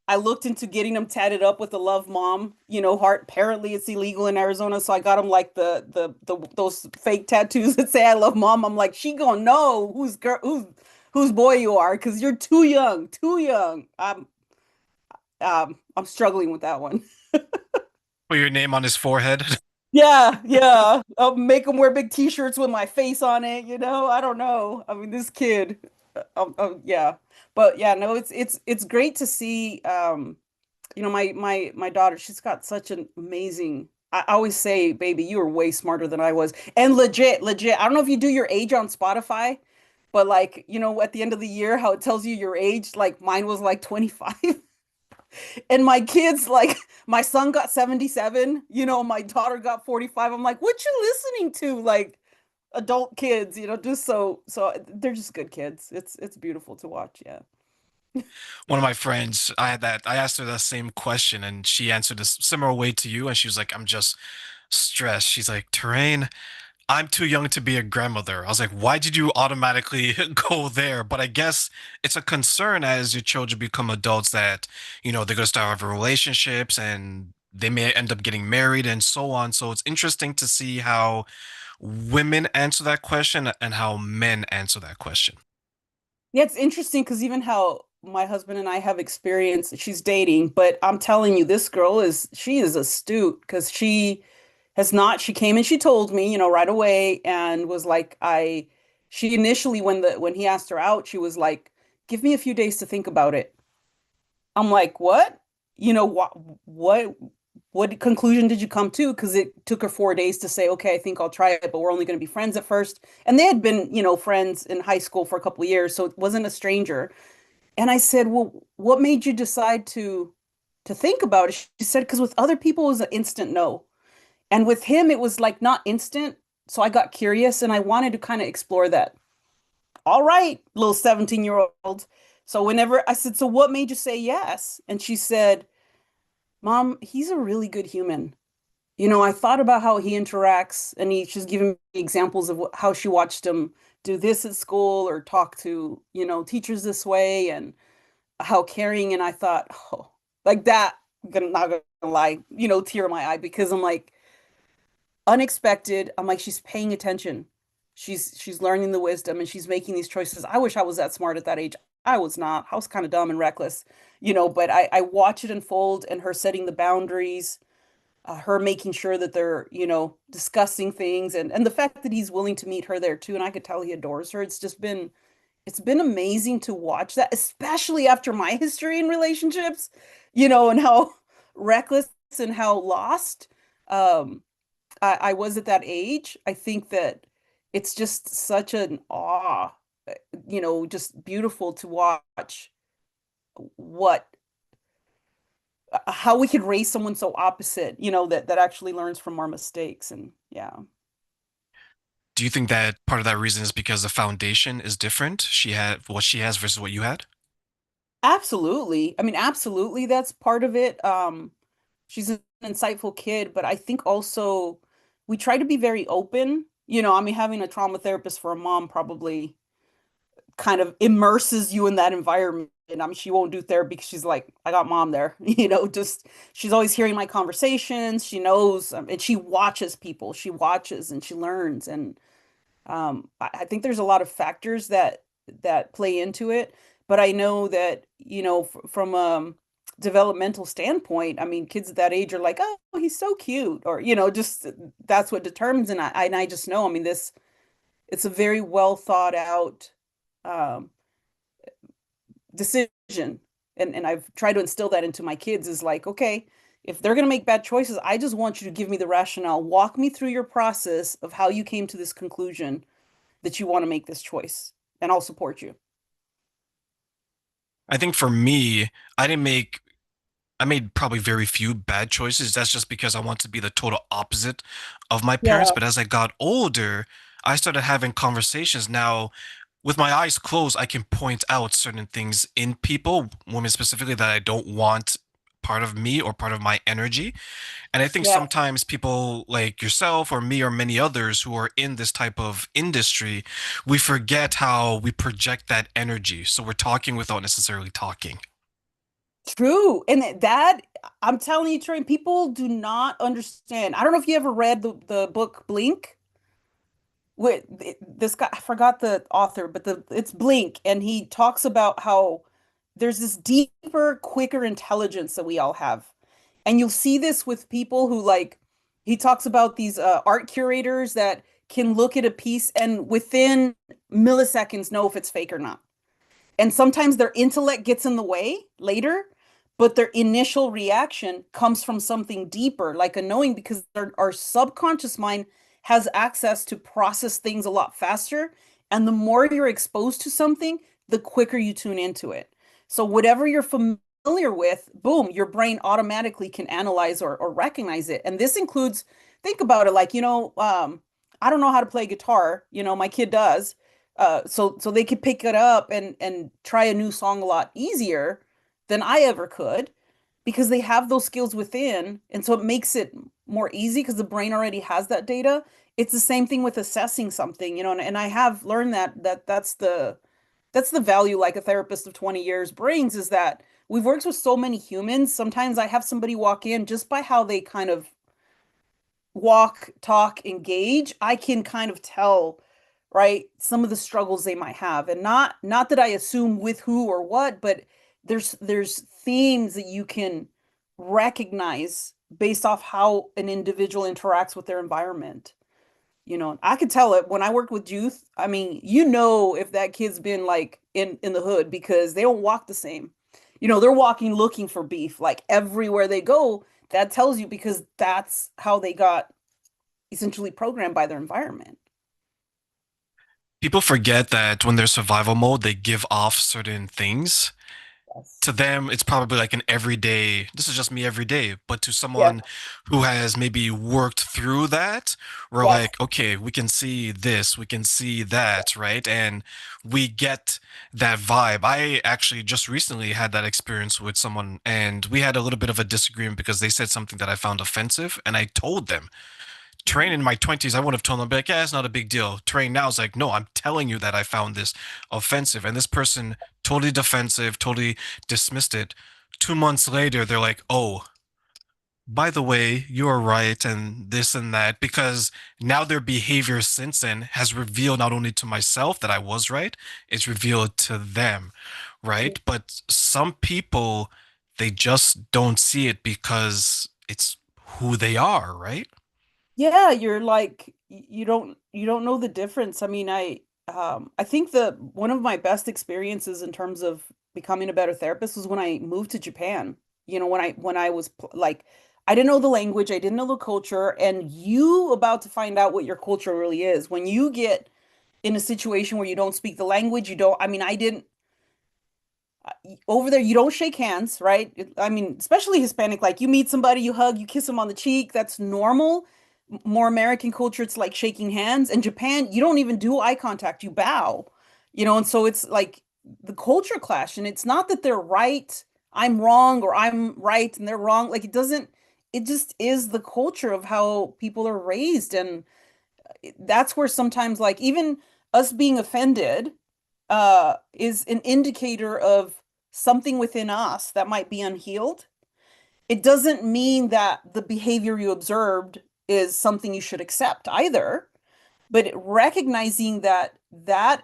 I looked into getting him tatted up with a love mom, heart. Apparently it's illegal in Arizona, so I got him like the those fake tattoos that say I love mom. I'm like, she gonna know whose boy you are because you're too young, too young. I'm struggling with that one. Put your name on his forehead. Yeah, yeah. I'll make him wear big t-shirts with my face on it, I don't know. I mean, this kid, yeah. But yeah, no, it's great to see my daughter, she's got such an amazing I always say, baby, you are way smarter than I was. And legit, legit. I don't know if you do your age on Spotify, but like, at the end of the year, how it tells you your age, like mine was like 25. And my kids, like, my son got 77, my daughter got 45. I'm like, what you listening to? Like adult kids, just so they're just good kids. It's beautiful to watch. Yeah. One of my friends, I asked her the same question and she answered a similar way to you. And she was like, I'm just stressed. She's like, Terrain, I'm too young to be a grandmother. I was like, why did you automatically go there? But I guess it's a concern as your children become adults that, they're going to start having relationships and they may end up getting married and so on. So it's interesting to see how women answer that question and how men answer that question. Yeah, it's interesting because even how my husband and I have experience, she's dating, but I'm telling you, this girl she is astute because she came and she told me, right away and was like, she initially, when he asked her out, she was like, give me a few days to think about it. I'm like, what? What, what conclusion did you come to? Because it took her 4 days to say, okay, I think I'll try it, but we're only going to be friends at first. And they had been, friends in high school for a couple of years, so it wasn't a stranger. And I said, well, what made you decide to think about it? She said, because with other people it was an instant no. And with him, it was like not instant. So I got curious and I wanted to kind of explore that. All right, little 17-year-old. So whenever I said, so what made you say yes? And she said, Mom, he's a really good human. I thought about how he interacts, and she's giving me examples of how she watched him do this at school or talk to, teachers this way and how caring. And I thought, oh, like that, not gonna lie, tear in my eye because I'm like, unexpected. I'm like, she's paying attention. She's learning the wisdom and she's making these choices. I wish I was that smart at that age. I was not. I was kind of dumb and reckless, but I watch it unfold and her setting the boundaries, her making sure that they're, discussing things and the fact that he's willing to meet her there too. And I could tell he adores her. It's been amazing to watch that, especially after my history in relationships, and how reckless and how lost I was at that age. I think that it's just such an awe, just beautiful to watch what how we could raise someone so opposite, that actually learns from our mistakes. And yeah. Do you think that part of that reason is because the foundation is different? She had what she has versus what you had? Absolutely. I mean, absolutely, that's part of it. She's an insightful kid, but I think also we try to be very open. I mean, having a trauma therapist for a mom probably kind of immerses you in that environment. I mean, she won't do therapy because she's like, I got mom there, just she's always hearing my conversations. She knows, and she watches people. She watches and she learns. And I think there's a lot of factors that play into it, but I know that, from a developmental standpoint, I mean, kids at that age are like, oh, he's so cute, or, just that's what determines. And I just know, I mean, it's a very well thought out um, decision. And I've tried to instill that into my kids is like, okay, If they're going to make bad choices, I just want you to give me the rationale. Walk me through your process of how you came to this conclusion that you want to make this choice, and I'll support you. I think for me, I didn't make I made probably very few bad choices. That's just because I want to be the total opposite of my parents. Yeah, But as I got older, I started having conversations. Now, with my eyes closed, I can point out certain things in people, women specifically, that I don't want part of me or part of my energy. And I think yeah. sometimes people like yourself or me or many others who are in this type of industry, we forget how we project that energy. So we're talking without necessarily talking. True. And that, I'm telling you, Trey, people do not understand. I don't know if you ever read the book Blink. With this guy, I forgot the author, but it's Blink, and he talks about how there's this deeper, quicker intelligence that we all have. And you'll see this with people who like, he talks about these art curators that can look at a piece and within milliseconds know if it's fake or not. And sometimes their intellect gets in the way later, but their initial reaction comes from something deeper, like a knowing, because our subconscious mind has access to process things a lot faster. And the more you're exposed to something, the quicker you tune into it. So, whatever you're familiar with, boom, your brain automatically can analyze or recognize it. And this includes, think about it like, I don't know how to play guitar, my kid does, so they could pick it up and try a new song a lot easier than I ever could because they have those skills within, and so it makes it more easy because the brain already has that data. It's the same thing with assessing something, and I have learned that's the value like a therapist of 20 years brings is that we've worked with so many humans. Sometimes I have somebody walk in just by how they kind of walk, talk, engage, I can kind of tell, right, some of the struggles they might have. And not that I assume with who or what, but there's themes that you can recognize based off how an individual interacts with their environment. I could tell it when I worked with youth. I mean, if that kid's been like in the hood because they don't walk the same. They're walking looking for beef like everywhere they go. That tells you because that's how they got essentially programmed by their environment. People forget that when they're survival mode, they give off certain things. Yes. To them, it's probably like an everyday, this is just me every day. But to Yes. someone who has maybe worked through that, we're Yes. like, okay, we can see this, we can see that, right? And we get that vibe. I actually just recently had that experience with someone, and we had a little bit of a disagreement because they said something that I found offensive, and I told them. Train Mhm. in my 20s, I would have told them, like, yeah, it's not a big deal. Train now is like, no, I'm telling you that I found this offensive. And this person totally defensive, totally dismissed it. 2 months later, they're like, oh, by the way, you are right, and this and that, because now their behavior since then has revealed not only to myself that I was right, it's revealed to them, right? But some people, they just don't see it because it's who they are, right? Yeah, you're like you don't know the difference. I mean, I think the one of my best experiences in terms of becoming a better therapist was when I moved to Japan. When I was like I didn't know the language, I didn't know the culture, and you about to find out what your culture really is. When you get in a situation where you don't speak the language, you don't, I mean, I didn't over there you don't shake hands, right? I mean, especially Hispanic, like you meet somebody, you hug, you kiss them on the cheek, that's normal. More American culture, it's like shaking hands. In Japan, you don't even do eye contact, you bow. And so it's like the culture clash, and it's not that they're right, I'm wrong, or I'm right and they're wrong. Like it just is the culture of how people are raised, and that's where sometimes like even us being offended is an indicator of something within us that might be unhealed. It doesn't mean that the behavior you observed is something you should accept either, but recognizing that that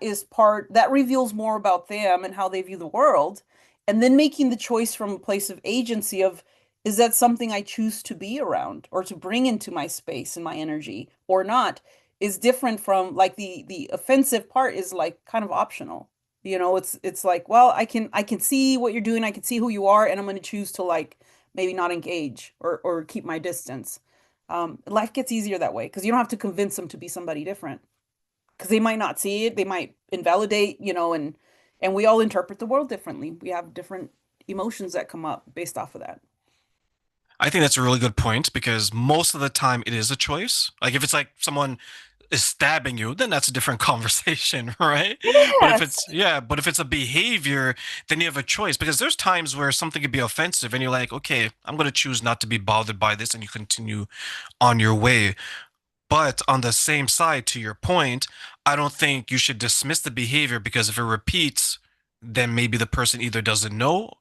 reveals more about them and how they view the world, and then making the choice from a place of agency of, is that something I choose to be around or to bring into my space and my energy or not, is different from like the offensive part is like kind of optional. It's like, well, I can see what you're doing, I can see who you are, and I'm going to choose to like maybe not engage or keep my distance. Life gets easier that way because you don't have to convince them to be somebody different because they might not see it, they might invalidate, and we all interpret the world differently. We have different emotions that come up based off of that. I think that's a really good point because most of the time it is a choice. Like if it's like someone is stabbing you, then that's a different conversation, right? But if Yes. it's yeah, but if it's a behavior, then you have a choice because there's times where something could be offensive and you're like, okay, I'm gonna choose not to be bothered by this, and you continue on your way. But on the same side, to your point, I don't think you should dismiss the behavior because if it repeats, then maybe the person either doesn't know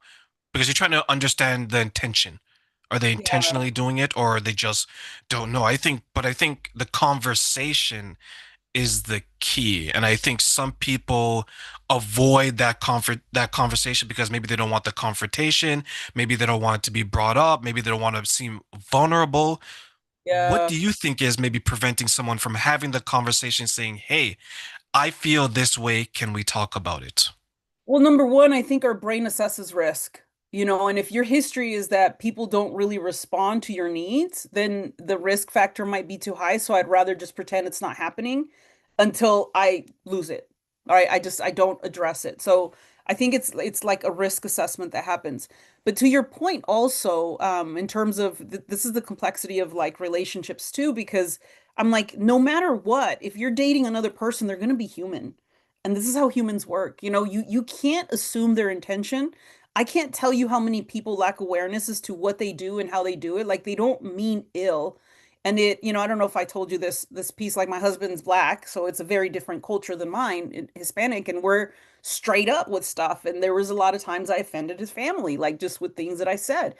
because you're trying to understand the intention. Are they Yeah. intentionally doing it or they just don't know? I think the conversation is the key. And I think some people avoid that conversation because maybe they don't want the confrontation, maybe they don't want it to be brought up, maybe they don't want to seem vulnerable. What Yeah. do you think is maybe preventing someone from having the conversation saying, "Hey, I feel this way, can we talk about it?" Well, number one, I think our brain assesses risk, and if your history is that people don't really respond to your needs, then the risk factor might be too high. So I'd rather just pretend it's not happening until I lose it. All right. I don't address it. So I think it's like a risk assessment that happens. But to your point also, in terms of this is the complexity of like relationships too, because I'm like, no matter what, if you're dating another person, they're going to be human. And this is how humans work. You can't assume their intention. I can't tell you how many people lack awareness as to what they do and how they do it. Like they don't mean ill. And I don't know if I told you this piece, like my husband's black, so it's a very different culture than mine, Hispanic, and we're straight up with stuff. And there was a lot of times I offended his family, like just with things that I said.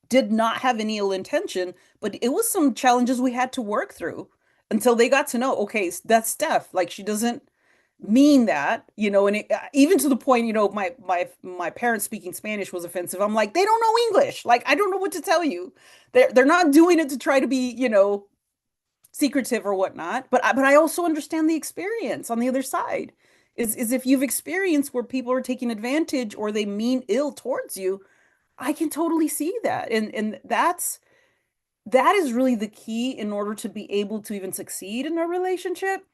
Did not have any ill intention, but it was some challenges we had to work through until they got to know, okay, that's Steph. Like she doesn't mean that, and even to the point, my parents speaking Spanish was offensive. I'm like, they don't know English. Like, I don't know what to tell you. They're not doing it to try to be, secretive or whatnot. But I also understand the experience on the other side. Is if you've experienced where people are taking advantage or they mean ill towards you, I can totally see that. And that is really the key in order to be able to even succeed in a relationship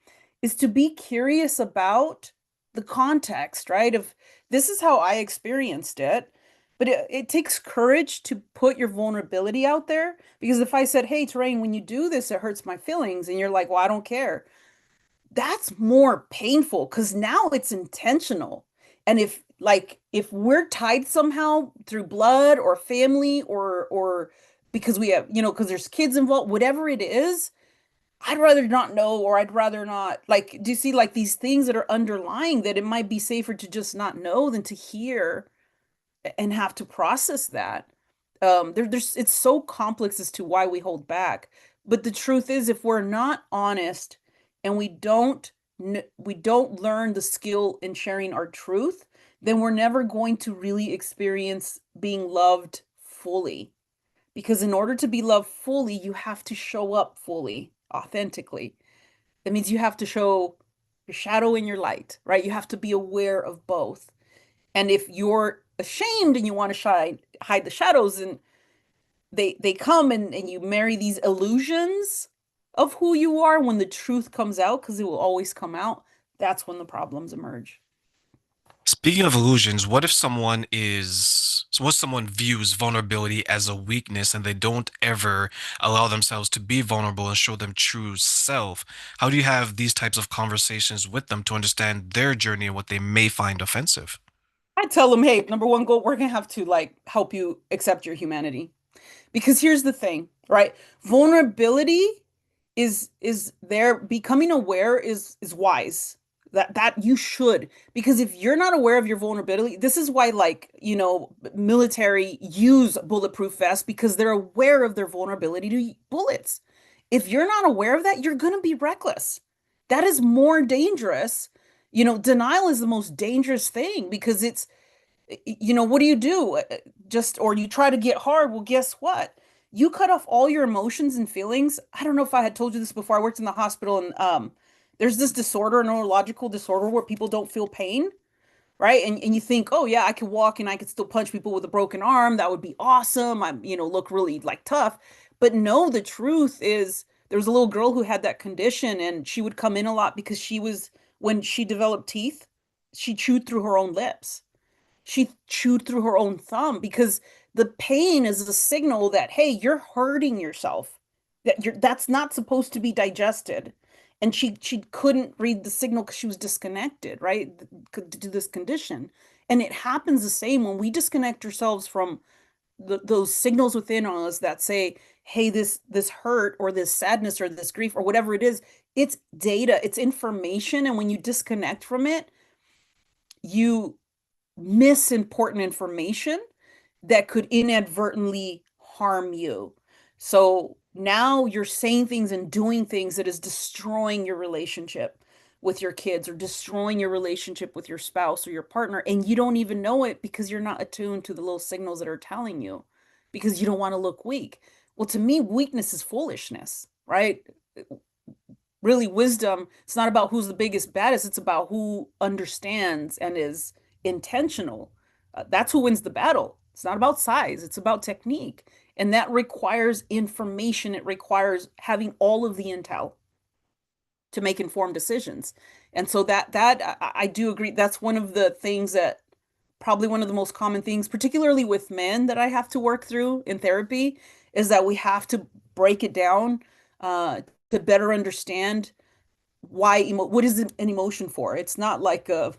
is to be curious about the context, right? Of this is how I experienced it. But it takes courage to put your vulnerability out there because if I said, "Hey, Terrain, when you do this, it hurts my feelings," and you're like, "Well, I don't care." That's more painful because now it's intentional. And if we're tied somehow through blood or family or because we have, because there's kids involved, whatever it is, I'd rather not know or I'd rather not like, do you see like these things that are underlying that it might be safer to just not know than to hear and have to process that. There's it's so complex as to why we hold back. But the truth is, if we're not honest and we don't learn the skill in sharing our truth, then we're never going to really experience being loved fully. Because in order to be loved fully, you have to show up fully, authentically. That means you have to show your shadow and your light, right? You have to be aware of both. And if you're ashamed and you want to hide the shadows, and they come and you marry these illusions of who you are when the truth comes out, because it will always come out, that's when the problems emerge. Speaking of illusions, what if someone views vulnerability as a weakness and they don't ever allow themselves to be vulnerable and show them true self? How do you have these types of conversations with them to understand their journey and what they may find offensive? I tell them, hey, number one goal, we're gonna have to like help you accept your humanity. Because here's the thing, right? Vulnerability is there. Becoming aware is wise. That you should. Because if you're not aware of your vulnerability, this is why like, military use bulletproof vests because they're aware of their vulnerability to bullets. If you're not aware of that, you're going to be reckless. That is more dangerous. Denial is the most dangerous thing because what do you do? Just, or you try to get hard. Well, guess what? You cut off all your emotions and feelings. I don't know if I had told you this before. I worked in the hospital and there's this disorder, a neurological disorder where people don't feel pain. right? And you think, oh yeah, I could walk and I could still punch people with a broken arm. That would be awesome. I'm, look really like tough. But no, the truth is there was a little girl who had that condition and she would come in a lot because when she developed teeth, she chewed through her own lips. She chewed through her own thumb because the pain is a signal that, hey, you're hurting yourself. That's not supposed to be digested. And she couldn't read the signal because she was disconnected, right? To this condition. And it happens the same when we disconnect ourselves from those signals within us that say, hey, this hurt or this sadness or this grief or whatever it is, it's data, it's information. And when you disconnect from it, you miss important information that could inadvertently harm you. So now you're saying things and doing things that is destroying your relationship with your kids or destroying your relationship with your spouse or your partner, and you don't even know it because you're not attuned to the little signals that are telling you because you don't want to look weak. Well, to me, weakness is foolishness, right? Really, wisdom, it's not about who's the biggest, baddest, it's about who understands and is intentional. That's who wins the battle. It's not about size, it's about technique. And that requires information, it requires having all of the intel to make informed decisions. And so I do agree that's one of the things that probably one of the most common things, particularly with men, that I have to work through in therapy is that we have to break it down uh, to better understand what is an emotion for. It's not like a,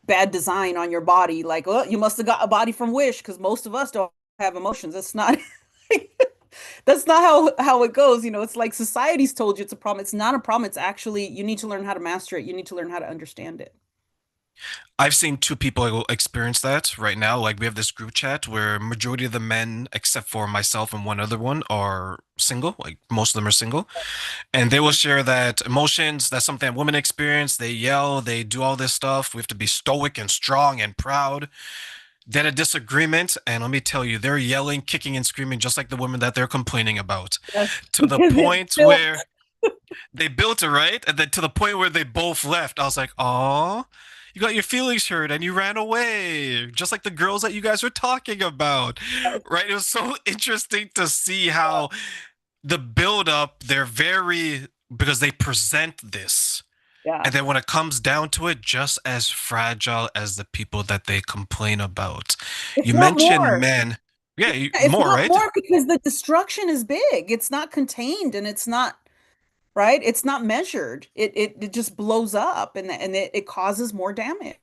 bad design on your body, like, oh, you must have got a body from Wish, because most of us don't have emotions. That's not that's not how it goes. It's like society's told you it's a problem. It's not a problem. It's actually you need to learn how to master it. You need to learn how to understand it. I've seen two people experience that right now. Like we have this group chat where majority of the men, except for myself and one other one, are single. Like most of them are single. And they will share that emotions, that's something that women experience. They yell, they do all this stuff. We have to be stoic and strong and proud. Then a disagreement, and let me tell you, they're yelling, kicking, and screaming just like the women that they're complaining about. Yes, To the because it point built. where they built it, right? And then to the point where they both left. I was like, "Oh, you got your feelings hurt and you ran away, just like the girls that you guys were talking about." Right? It was so interesting to see how the build up, they're very because they present this. Yeah. And then when it comes down to it, just as fragile as the people that they complain about. If You not mentioned more. men. Yeah, If more, not right? more, because the destruction is big. It's not contained and it's not, right? It's not measured. It just blows up and it causes more damage.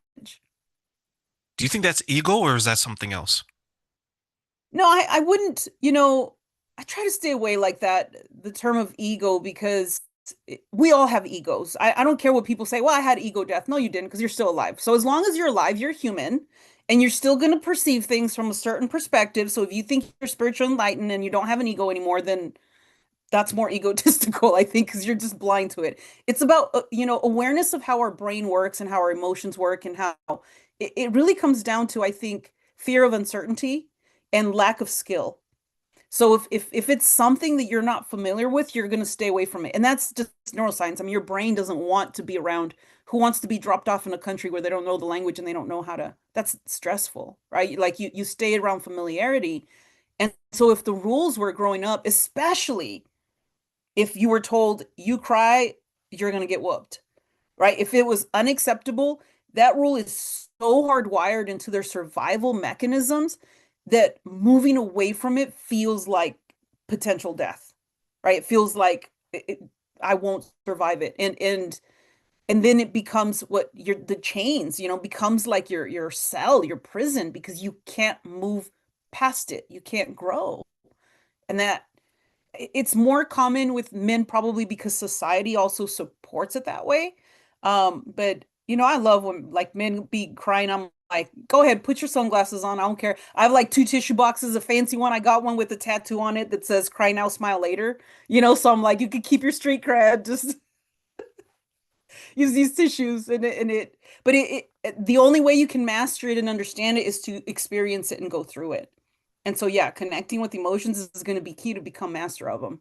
Do you think that's ego or is that something else? No, I wouldn't, I try to stay away like that, the term of ego, because we all have egos. I don't care what people say. Well, I had ego death. No, you didn't, because you're still alive. So as long as you're alive, you're human and you're still going to perceive things from a certain perspective. So if you think you're spiritual enlightened and you don't have an ego anymore, then that's more egotistical, I think, because you're just blind to it. It's about, awareness of how our brain works and how our emotions work and how it really comes down to, I think, fear of uncertainty and lack of skill. So if it's something that you're not familiar with, you're going to stay away from it. And that's just neuroscience. I mean, your brain doesn't want to be around who wants to be dropped off in a country where they don't know the language and they don't know how to. That's stressful, right? Like you stay around familiarity. And so if the rules were growing up, especially if you were told you cry, you're going to get whooped, right? If it was unacceptable, that rule is so hardwired into their survival mechanisms that moving away from it feels like potential death, right? It feels like I won't survive it. And then it becomes what your the chains, becomes like your cell, your prison, because you can't move past it. You can't grow. And that it's more common with men probably because society also supports it that way. But I love when like men be crying. I'm like, go ahead, put your sunglasses on. I don't care. I have like two tissue boxes, a fancy one. I got one with a tattoo on it that says "Cry now, smile later." So I'm like, you could keep your street cred. Just use these tissues, but the only way you can master it and understand it is to experience it and go through it. And so, yeah, connecting with emotions is going to be key to become master of them.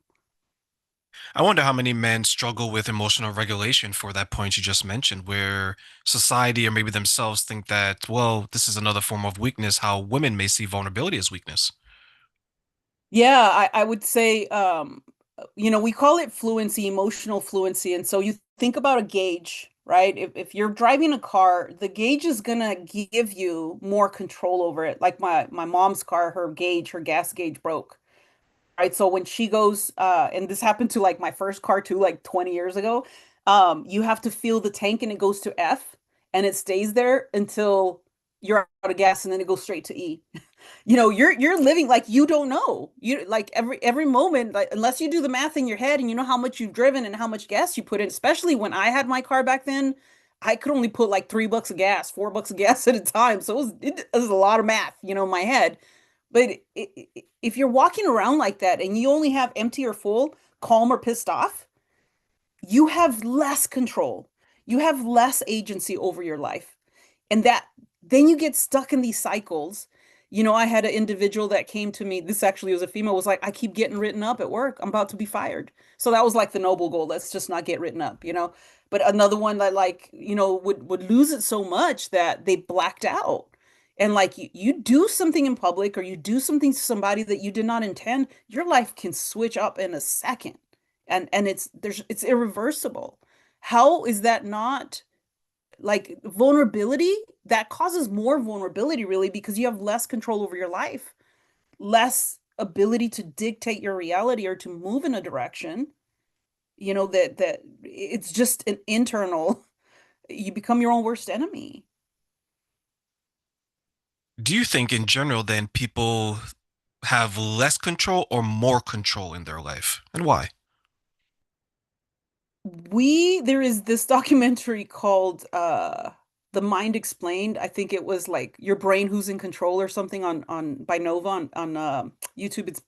I wonder how many men struggle with emotional regulation for that point you just mentioned, where society or maybe themselves think that, well, this is another form of weakness, how women may see vulnerability as weakness. Yeah, I would say, we call it fluency, emotional fluency. And so you think about a gauge, right? If you're driving a car, the gauge is gonna give you more control over it. Like my mom's car, her gas gauge broke. Right. So when she goes, and this happened to like my first car too, like 20 years ago, you have to fill the tank and it goes to F and it stays there until you're out of gas and then it goes straight to E. You're living like you don't know. You like every moment, like unless you do the math in your head and you know how much you've driven and how much gas you put in, especially when I had my car back then, I could only put like $3 of gas, $4 of gas at a time. So it was a lot of math, in my head. But if you're walking around like that and you only have empty or full, calm or pissed off, you have less control. You have less agency over your life. And that then you get stuck in these cycles. I had an individual that came to me, this actually was a female, was like, I keep getting written up at work. I'm about to be fired. So that was like the noble goal. Let's just not get written up. But another one that like, would lose it so much that they blacked out. And like you do something in public or you do something to somebody that you did not intend, your life can switch up in a second. And it's irreversible. How is that not like vulnerability that causes more vulnerability really because you have less control over your life, less ability to dictate your reality or to move in a direction, that it's just an internal, you become your own worst enemy. Do you think in general then people have less control or more control in their life? And why? There is this documentary called The Mind Explained. I think it was like Your Brain Who's in Control or something on by Nova on YouTube. It's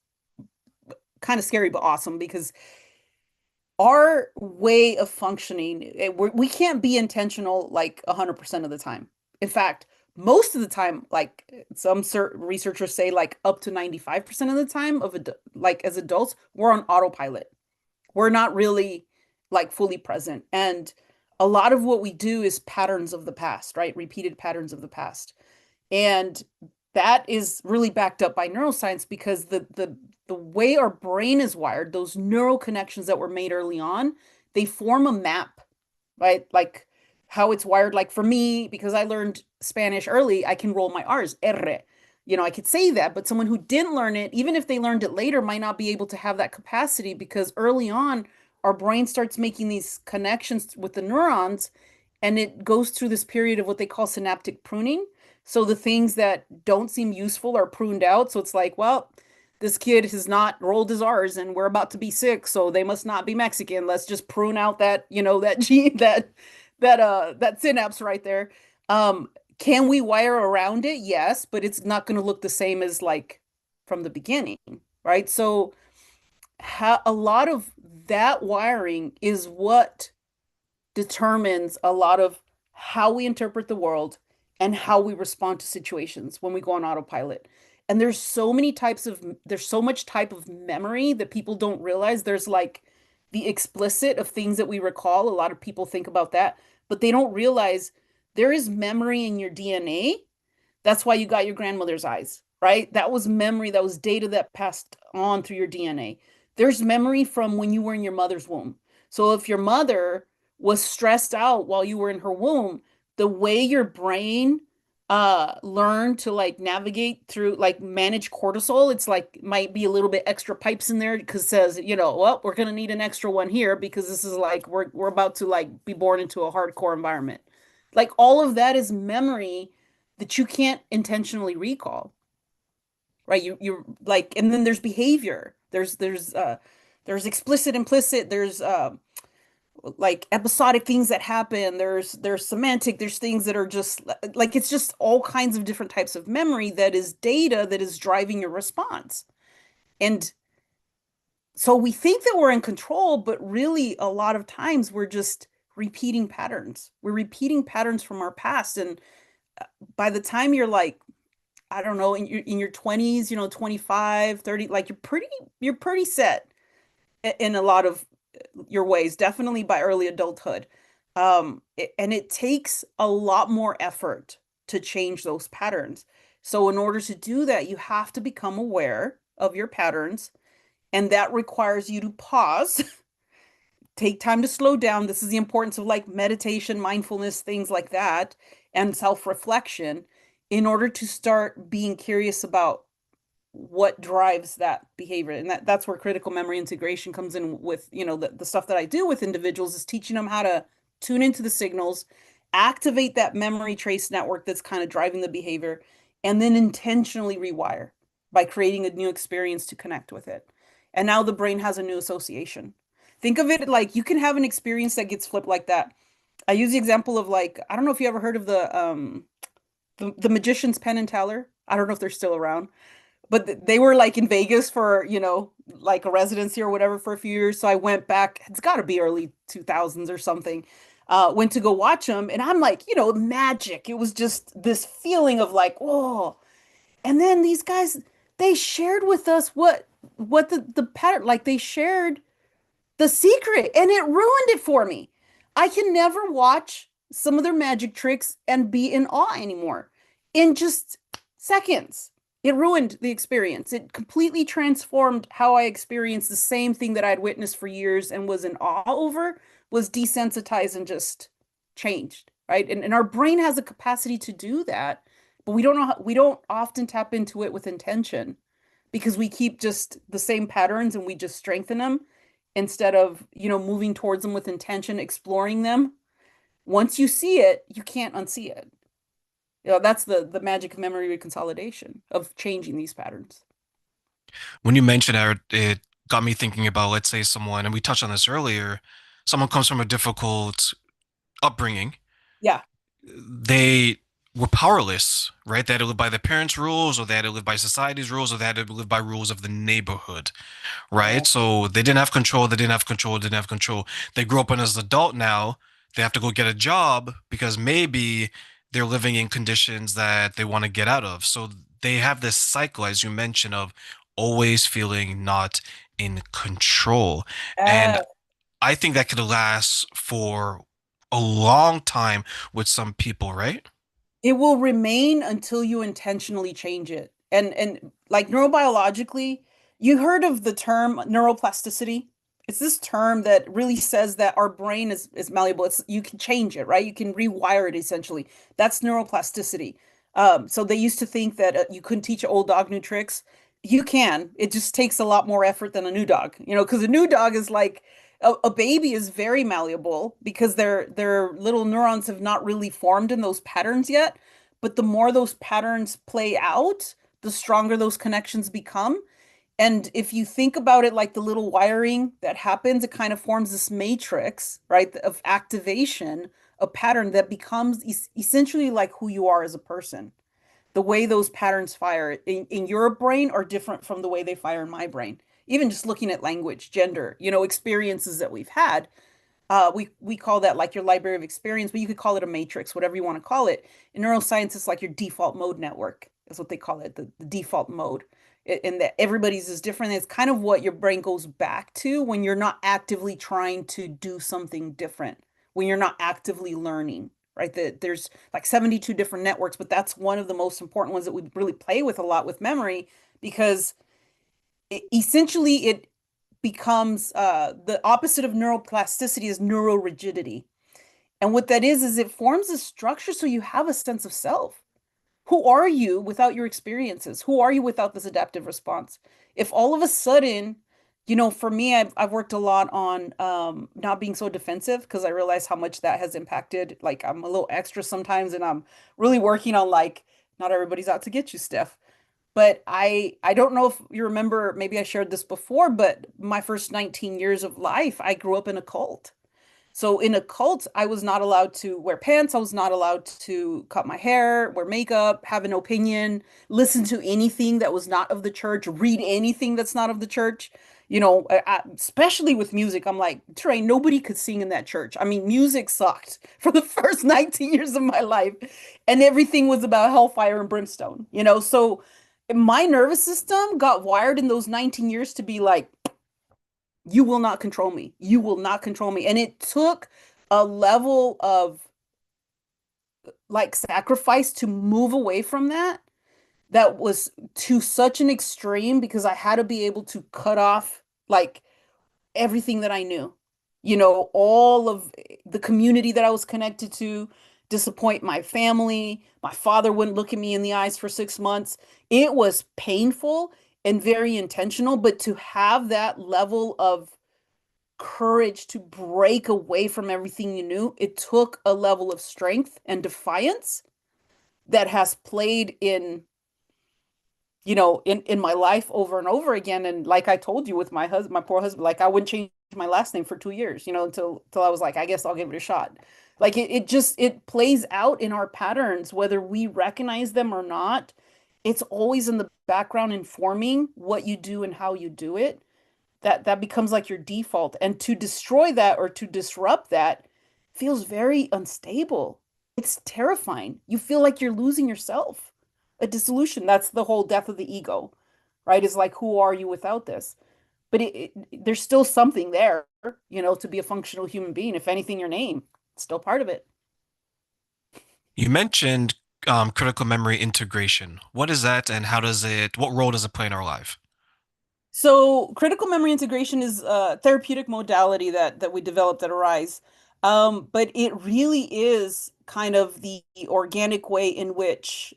kind of scary but awesome because our way of functioning, we can't be intentional like 100% of the time. In fact, most of the time, like some researchers say, like up to 95% of the time like as adults, we're on autopilot. We're not really like fully present. And a lot of what we do is patterns of the past, right? Repeated patterns of the past. And that is really backed up by neuroscience because the way our brain is wired, those neural connections that were made early on, they form a map, right? Like how it's wired. Like for me, because I learned Spanish early, I can roll my R's, R. I could say that, but someone who didn't learn it, even if they learned it later, might not be able to have that capacity because early on, our brain starts making these connections with the neurons and it goes through this period of what they call synaptic pruning. So the things that don't seem useful are pruned out. So it's like, well, this kid has not rolled his R's and we're about to be sick, so they must not be Mexican. Let's just prune out that gene that synapse right there. Um, can we wire around it? Yes, but it's not going to look the same as like from the beginning, right? So a lot of that wiring is what determines a lot of how we interpret the world and how we respond to situations when we go on autopilot. And there's so much type of memory that people don't realize. There's like the explicit of things that we recall. A lot of people think about that, but they don't realize there is memory in your DNA. That's why you got your grandmother's eyes, right? That was memory, that was data that passed on through your DNA. There's memory from when you were in your mother's womb. So if your mother was stressed out while you were in her womb, the way your brain learned to like navigate through like manage cortisol, it's like might be a little bit extra pipes in there because it says, well, we're gonna need an extra one here because this is like we're about to like be born into a hardcore environment. Like all of that is memory that you can't intentionally recall, right? You like, and then there's behavior. There's explicit, implicit. There's like episodic things that happen. There's semantic. There's things that are just like it's just all kinds of different types of memory that is data that is driving your response. And so we think that we're in control, but really a lot of times we're just repeating patterns. We're repeating patterns from our past. And by the time you're like I don't know, in your 20s, 25, 30, like you're pretty set in a lot of your ways, definitely by early adulthood. And it takes a lot more effort to change those patterns. So in order to do that, you have to become aware of your patterns, and that requires you to pause, take time to slow down. This is the importance of like meditation, mindfulness, things like that, and self-reflection in order to start being curious about what drives that behavior. And that's where critical memory integration comes in with, the stuff that I do with individuals is teaching them how to tune into the signals, activate that memory trace network that's kind of driving the behavior, and then intentionally rewire by creating a new experience to connect with it. And now the brain has a new association. Think of it like you can have an experience that gets flipped like that. I use the example of like, I don't know if you ever heard of the magician's Penn and Teller. I don't know if they're still around, but they were like in Vegas for, like a residency or whatever for a few years. So I went back, it's got to be early 2000s or something. Went to go watch them, and I'm like, magic. It was just this feeling of like, whoa. And then these guys, they shared with us what the pattern, like they shared the secret, and it ruined it for me. I can never watch some of their magic tricks and be in awe anymore. In just seconds, it ruined the experience. It completely transformed how I experienced the same thing that I'd witnessed for years and was in awe over, was desensitized and just changed, right? And our brain has a capacity to do that, but we don't often tap into it with intention because we keep just the same patterns and we just strengthen them instead of, moving towards them with intention, exploring them. Once you see it, you can't unsee it. That's the magic of memory reconsolidation, of changing these patterns. When you mentioned it got me thinking about, let's say someone, and we touched on this earlier, someone comes from a difficult upbringing. Yeah. They were powerless, right? They had to live by their parents' rules, or they had to live by society's rules, or they had to live by rules of the neighborhood, Yeah. right? So they didn't have control, they didn't have control, didn't have control. They grew up and as an adult now, they have to go get a job because maybe they're living in conditions that they want to get out of. So they have this cycle, as you mentioned, of always feeling not in control. And Uh, I think that could last for a long time with some people, right? it will remain until you intentionally change it. And like neurobiologically, you heard of the term neuroplasticity? It's this term that really says that our brain is malleable. It's you can change it, right? You can rewire it essentially. That's neuroplasticity. So they used to think that you couldn't teach an old dog new tricks. You can. It just takes a lot more effort than a new dog, because a new dog is like a baby is very malleable because their little neurons have not really formed in those patterns yet. But the more those patterns play out, the stronger those connections become. And if you think about it like the little wiring that happens, it kind of forms this matrix, right, of activation, a pattern that becomes essentially like who you are as a person. The way those patterns fire in your brain are different from the way they fire in my brain. Even just looking at language, gender, experiences that we've had, we call that like your library of experience, but you could call it a matrix, whatever you want to call it. In neuroscience, it's like your default mode network, is what they call it, the default mode. And that everybody's is different. It's kind of what your brain goes back to when you're not actively trying to do something different, when you're not actively learning, right? That there's like 72 different networks, but that's one of the most important ones that we really play with a lot with memory because essentially it becomes the opposite of neuroplasticity is neurorigidity. And what that is it forms a structure so you have a sense of self. Who are you without your experiences? Who are you without this adaptive response? If all of a sudden, for me, I've worked a lot on not being so defensive because I realize how much that has impacted. Like I'm a little extra sometimes, and I'm really working on like not everybody's out to get you, Steph. But I don't know if you remember, maybe I shared this before, but my first 19 years of life, I grew up in a cult. So in a cult, I was not allowed to wear pants. I was not allowed to cut my hair, wear makeup, have an opinion, listen to anything that was not of the church, read anything that's not of the church. Especially with music, I'm like, Trey, nobody could sing in that church. I mean, music sucked for the first 19 years of my life, and everything was about hellfire and brimstone. So my nervous system got wired in those 19 years to be like, You will not control me. You will not control me. And it took a level of like sacrifice to move away from that that was to such an extreme because I had to be able to cut off like everything that I knew. All of the community that I was connected to, disappoint my family. My father wouldn't look at me in the eyes for 6 months. It was painful and very intentional, but to have that level of courage to break away from everything you knew, it took a level of strength and defiance that has played in my life over and over again. And like I told you with my husband, my poor husband, like I wouldn't change my last name for 2 years, until I was like, I guess I'll give it a shot. Like it plays out in our patterns, whether we recognize them or not. It's always in the background informing what you do and how you do it. That becomes like your default. And to destroy that or to disrupt that feels very unstable. It's terrifying. You feel like you're losing yourself. A dissolution, that's the whole death of the ego, right? Is like, who are you without this? But there's still something there, to be a functional human being. If anything, your name, it's still part of it. You mentioned critical memory integration. What is that, and what role does it play in our life? So critical memory integration is a therapeutic modality that we developed at Arise. But it really is kind of the organic way in which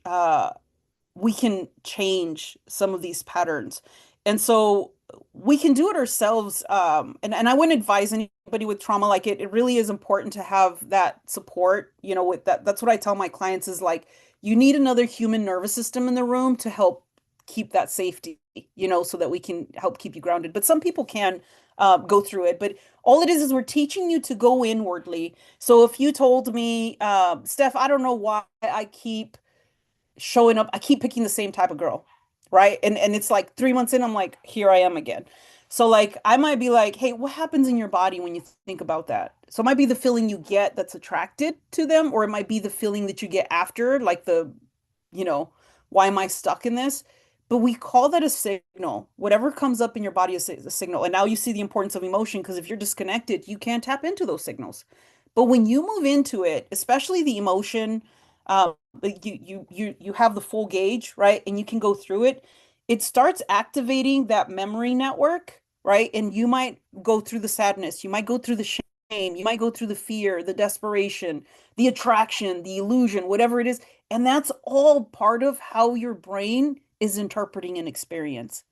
we can change some of these patterns. And so we can do it ourselves. And I wouldn't advise anybody with trauma, like it really is important to have that support, with that. That's what I tell my clients is like, you need another human nervous system in the room to help keep that safety, so that we can help keep you grounded. But some people can go through it. But all it is we're teaching you to go inwardly. So if you told me, Steph, I don't know why I keep showing up. I keep picking the same type of girl, right? And it's like 3 months in, I'm like, here I am again. So like I might be like, hey, what happens in your body when you think about that? So it might be the feeling you get that's attracted to them, or it might be the feeling that you get after, like you know, why am I stuck in this? But we call that a signal. Whatever comes up in your body is a signal. And now you see the importance of emotion because if you're disconnected, you can't tap into those signals. But when you move into it, especially the emotion, like you have the full gauge, right? And you can go through it. It starts activating that memory network, right? And you might go through the sadness, you might go through the shame, you might go through the fear, the desperation, the attraction, the illusion, whatever it is. And that's all part of how your brain is interpreting an experience.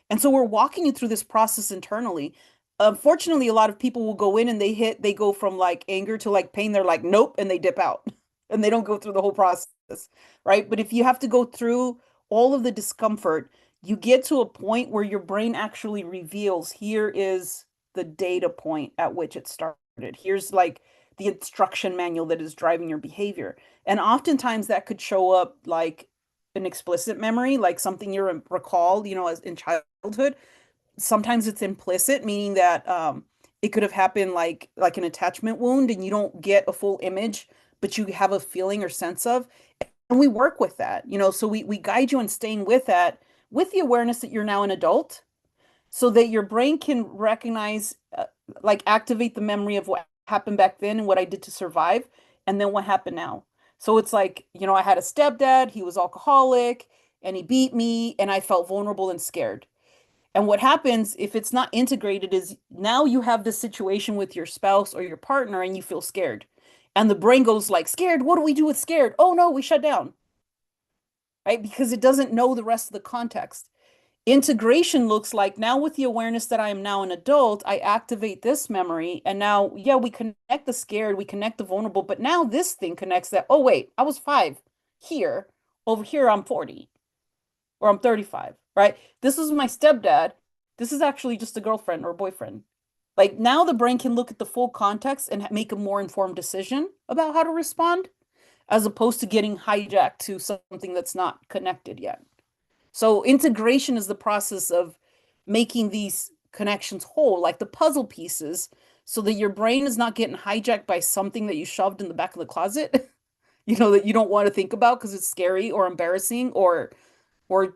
And so we're walking you through this process internally. Unfortunately, a lot of people will go in and they go from like anger to like pain. They're like, nope, and they dip out and they don't go through the whole process, right? But if you have to go through all of the discomfort, you get to a point where your brain actually reveals here is the data point at which it started. Here's like the instruction manual that is driving your behavior. And oftentimes that could show up like an explicit memory, like something you recall, as in childhood. Sometimes it's implicit, meaning that it could have happened like an attachment wound, and you don't get a full image, but you have a feeling or sense of. And we work with that, so we guide you in staying with that, with the awareness that you're now an adult, so that your brain can recognize, like activate the memory of what happened back then and what I did to survive, and then what happened now. So it's like, I had a stepdad, he was alcoholic, and he beat me, and I felt vulnerable and scared. And what happens if it's not integrated is now you have this situation with your spouse or your partner and you feel scared. And the brain goes like, scared, what do we do with scared? Oh no, we shut down, right? Because it doesn't know the rest of the context. Integration looks like now with the awareness that I am now an adult, I activate this memory. And now, yeah, we connect the scared, we connect the vulnerable, but now this thing connects that, oh, wait, I was 5 here. Over here, I'm 40 or I'm 35, right? This is my stepdad. This is actually just a girlfriend or boyfriend. Like now the brain can look at the full context and make a more informed decision about how to respond as opposed to getting hijacked to something that's not connected yet. So integration is the process of making these connections whole, like the puzzle pieces, so that your brain is not getting hijacked by something that you shoved in the back of the closet, that you don't want to think about because it's scary or embarrassing or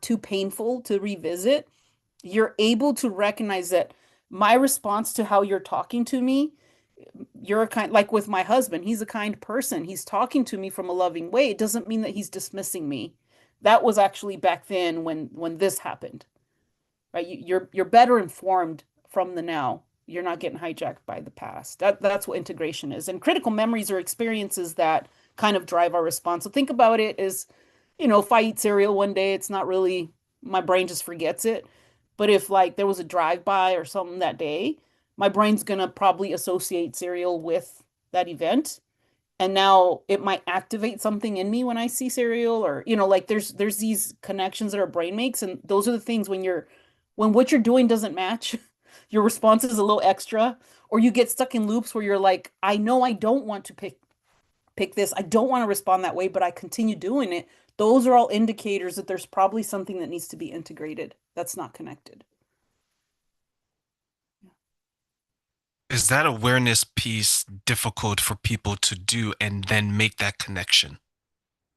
too painful to revisit. You're able to recognize that my response to how you're talking to me, you're a kind, like with my husband, he's a kind person. He's talking to me from a loving way. It doesn't mean that he's dismissing me. That was actually back then when this happened, right? You're better informed from the now. You're not getting hijacked by the past. That's what integration is. And critical memories are experiences that kind of drive our response. So think about it as, if I eat cereal one day, it's not really, my brain just forgets it. But if like there was a drive-by or something that day, my brain's gonna probably associate cereal with that event. And now it might activate something in me when I see cereal, or like there's these connections that our brain makes, and those are the things when what you're doing doesn't match, your response is a little extra, or you get stuck in loops where you're like, I know I don't want to pick this. I don't want to respond that way, but I continue doing it. Those are all indicators that there's probably something that needs to be integrated that's not connected. Is that awareness piece difficult for people to do and then make that connection?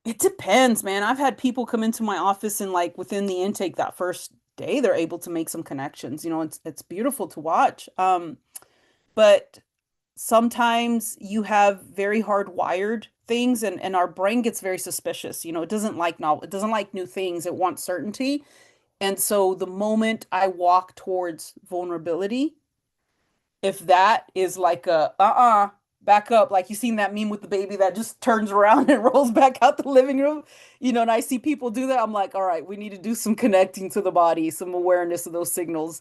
It depends, man. I've had people come into my office and like within the intake that first day, they're able to make some connections. It's beautiful to watch. But sometimes you have very hardwired things, and our brain gets very suspicious. It doesn't like novel, it doesn't like new things. It wants certainty. And so the moment I walk towards vulnerability, if that is like a back up, like you seen that meme with the baby that just turns around and rolls back out the living room, and I see people do that, I'm like, all right, we need to do some connecting to the body, some awareness of those signals.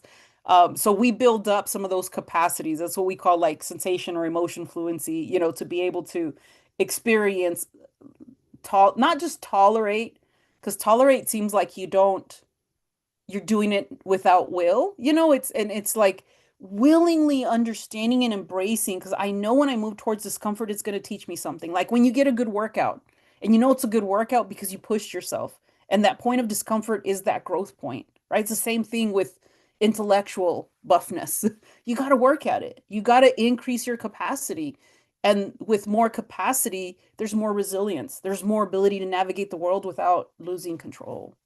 So we build up some of those capacities. That's what we call like sensation or emotion fluency, to be able to experience, not just tolerate, because tolerate seems like you're doing it without will. It's like willingly understanding and embracing, because I know when I move towards discomfort, it's going to teach me something. Like when you get a good workout, and it's a good workout because you pushed yourself, and that point of discomfort is that growth point, right? It's the same thing with intellectual buffness. You got to work at it. You got to increase your capacity. And with more capacity, there's more resilience. There's more ability to navigate the world without losing control.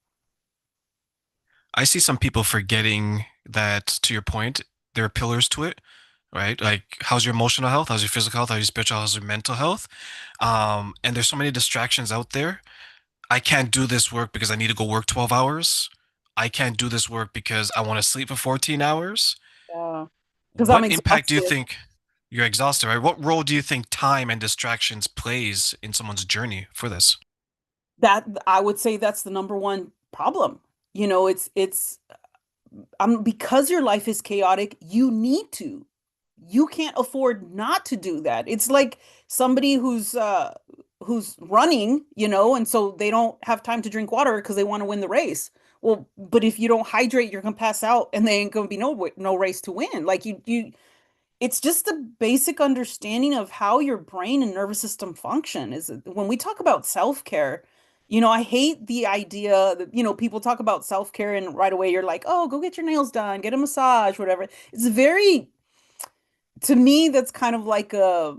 I see some people forgetting that, to your point, there are pillars to it, right? Like, how's your emotional health? How's your physical health? How's your spiritual? How's your mental health? And there's so many distractions out there. I can't do this work because I need to go work 12 hours. I can't do this work because I want to sleep for 14 hours. Yeah. Because I'm What impact do you exhausted. think you're exhausted, right? What role do you think time and distractions plays in someone's journey for this? That I would say that's the number one problem. It's because your life is chaotic, you need to. You can't afford not to do that. It's like somebody who's running, and so they don't have time to drink water because they want to win the race. Well, but if you don't hydrate, you're gonna pass out, and there ain't gonna be no race to win. Like it's just a basic understanding of how your brain and nervous system function. Is when we talk about self-care, I hate the idea that, people talk about self-care and right away you're like, oh, go get your nails done, get a massage, whatever. It's very, to me, that's kind of like a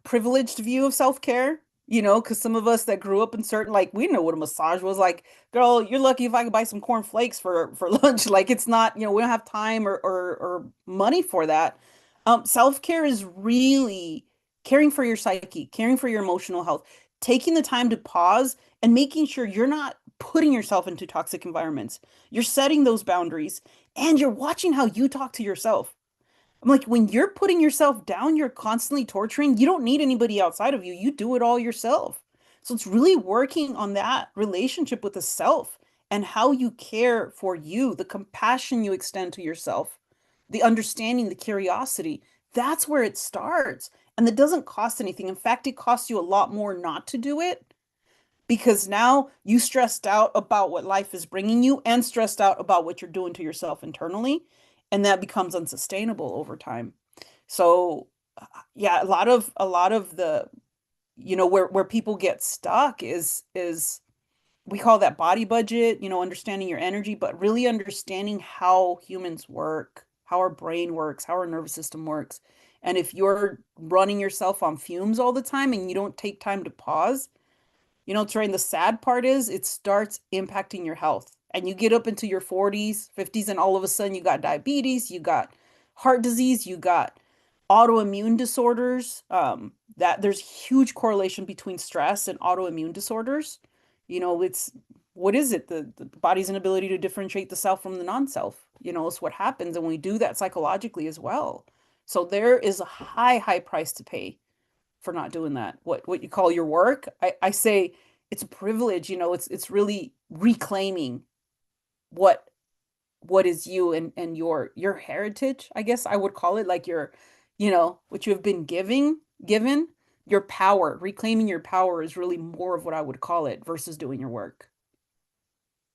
privileged view of self-care, because some of us that grew up in certain, like, we know what a massage was like. Girl, you're lucky if I could buy some corn flakes for lunch. Like, it's not, we don't have time or money for that. Self-care is really caring for your psyche, caring for your emotional health, taking the time to pause and making sure you're not putting yourself into toxic environments. You're setting those boundaries, and you're watching how you talk to yourself. I'm like, when you're putting yourself down, you're constantly torturing. You don't need anybody outside of you. You do it all yourself. So it's really working on that relationship with the self and how you care for you, the compassion you extend to yourself, the understanding, the curiosity. That's where it starts. And that doesn't cost anything. In fact, it costs you a lot more not to do it, because now you stressed out about what life is bringing you and stressed out about what you're doing to yourself internally, and that becomes unsustainable over time. So yeah, a lot of the, where people get stuck is we call that body budget, understanding your energy, but really understanding how humans work, how our brain works, how our nervous system works. And if you're running yourself on fumes all the time and you don't take time to pause, Terrain, the sad part is it starts impacting your health. And you get up into your 40s, 50s, and all of a sudden you got diabetes, you got heart disease, you got autoimmune disorders. That there's huge correlation between stress and autoimmune disorders. It's what is it? The body's inability to differentiate the self from the non-self. It's what happens, and we do that psychologically as well. So there is a high, high price to pay for not doing that. What you call your work, I say it's a privilege. It's really reclaiming what what is you and your heritage, I guess I would call it, like what you have been given, your power. Reclaiming your power is really more of what I would call it versus doing your work.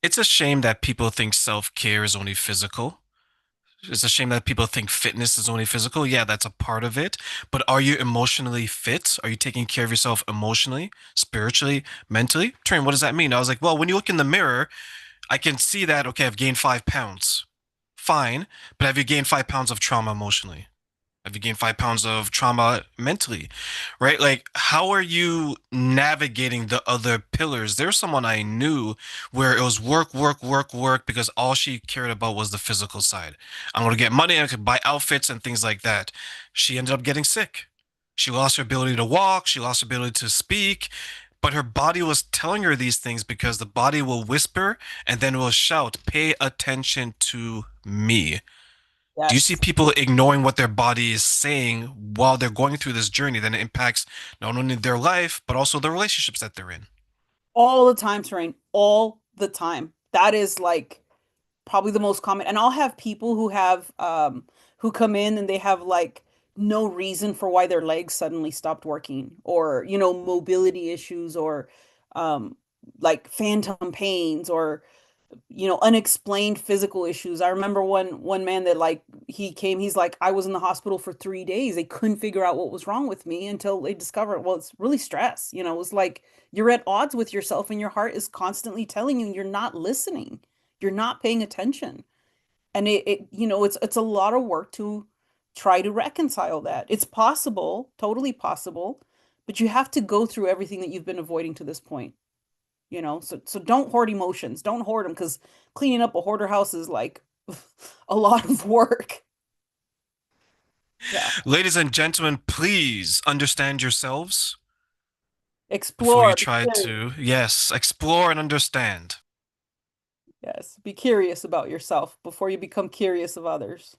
It's a shame that people think self-care is only physical. It's a shame that people think fitness is only physical. Yeah, that's a part of it. But are you emotionally fit? Are you taking care of yourself emotionally, spiritually, mentally? Train, what does that mean? I was like, well, when you look in the mirror, I can see that, okay, I've gained 5 pounds. Fine. But have you gained 5 pounds of trauma emotionally? Have you gained 5 pounds of trauma mentally? Right? Like, how are you navigating the other pillars? There's someone I knew where it was work, work, work, work because all she cared about was the physical side. I'm going to get money, I could buy outfits and things like that. She ended up getting sick. She lost her ability to walk, she lost her ability to speak, but her body was telling her these things because the body will whisper and then will shout, "Pay attention to me." Do you see Yes. people ignoring what their body is saying while they're going through this journey? Then it impacts not only their life, but also the relationships that they're in. All the time, Terrain. All the time. That is like probably the most common. And I'll have people who come in and they have like no reason for why their legs suddenly stopped working, or mobility issues, or um like phantom pains, or unexplained physical issues. I remember one man that, like, he came, he's like, I was in the hospital for 3 days. They couldn't figure out what was wrong with me until they discovered, well, it's really stress. It was like you're at odds with yourself and your heart is constantly telling you you're not listening. You're not paying attention. And it's a lot of work to try to reconcile that. It's possible, totally possible, but you have to go through everything that you've been avoiding to this point. So don't hoard emotions. Don't hoard them, because cleaning up a hoarder house is like a lot of work. Yeah. Ladies and gentlemen, please understand yourselves before you Explore, be try curious. to, yes, explore and understand. Yes, be curious about yourself before you become curious of others.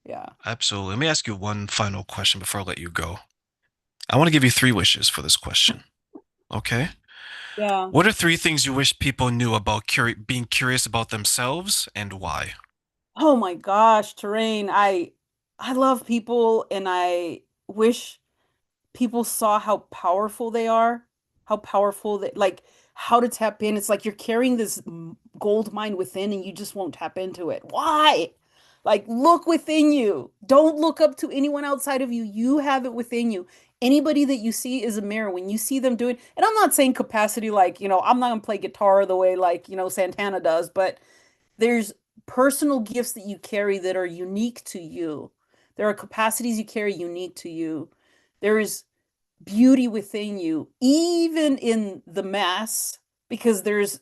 Yeah. Absolutely. Let me ask you one final question before I let you go. I want to give you 3 wishes for this question. Okay. Yeah. What are 3 things you wish people knew about being curious about themselves and why? Oh my gosh, Terrain. I love people, and I wish people saw how powerful they are, how powerful they, like, how to tap in. It's like you're carrying this gold mine within and you just won't tap into it. Why? Like, look within you. Don't look up to anyone outside of you. You have it within you. Anybody that you see is a mirror. When you see them doing, and I'm not saying capacity, like, I'm not gonna play guitar the way, like, Santana does, but there's personal gifts that you carry that are unique to you. There are capacities you carry unique to you. There is beauty within you, even in the mess, because there's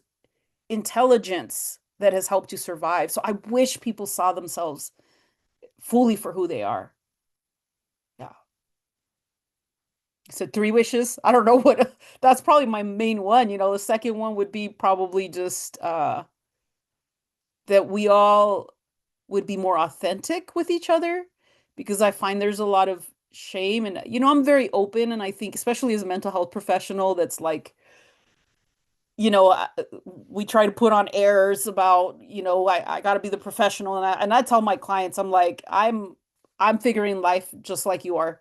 intelligence that has helped you survive. So I wish people saw themselves fully for who they are. Yeah. So 3 wishes. I don't know what that's probably my main one. The second one would be probably just that we all would be more authentic with each other, because I find there's a lot of shame. And I'm very open, and I think especially as a mental health professional, that's like, you know, I- we try to put on airs about, I got to be the professional. And I tell my clients, I'm like, I'm figuring life just like you are.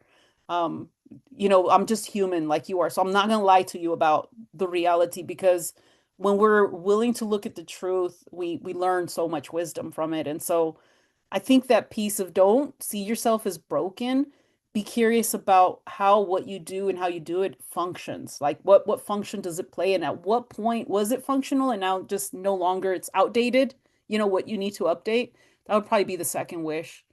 Um, I'm just human like you are. So I'm not going to lie to you about the reality, because when we're willing to look at the truth, we learn so much wisdom from it. And so I think that piece of, don't see yourself as broken. Be curious about how what you do and how you do it functions. Like, what function does it play, and at what point was it functional and now just no longer, it's outdated, what you need to update. That would probably be the second wish.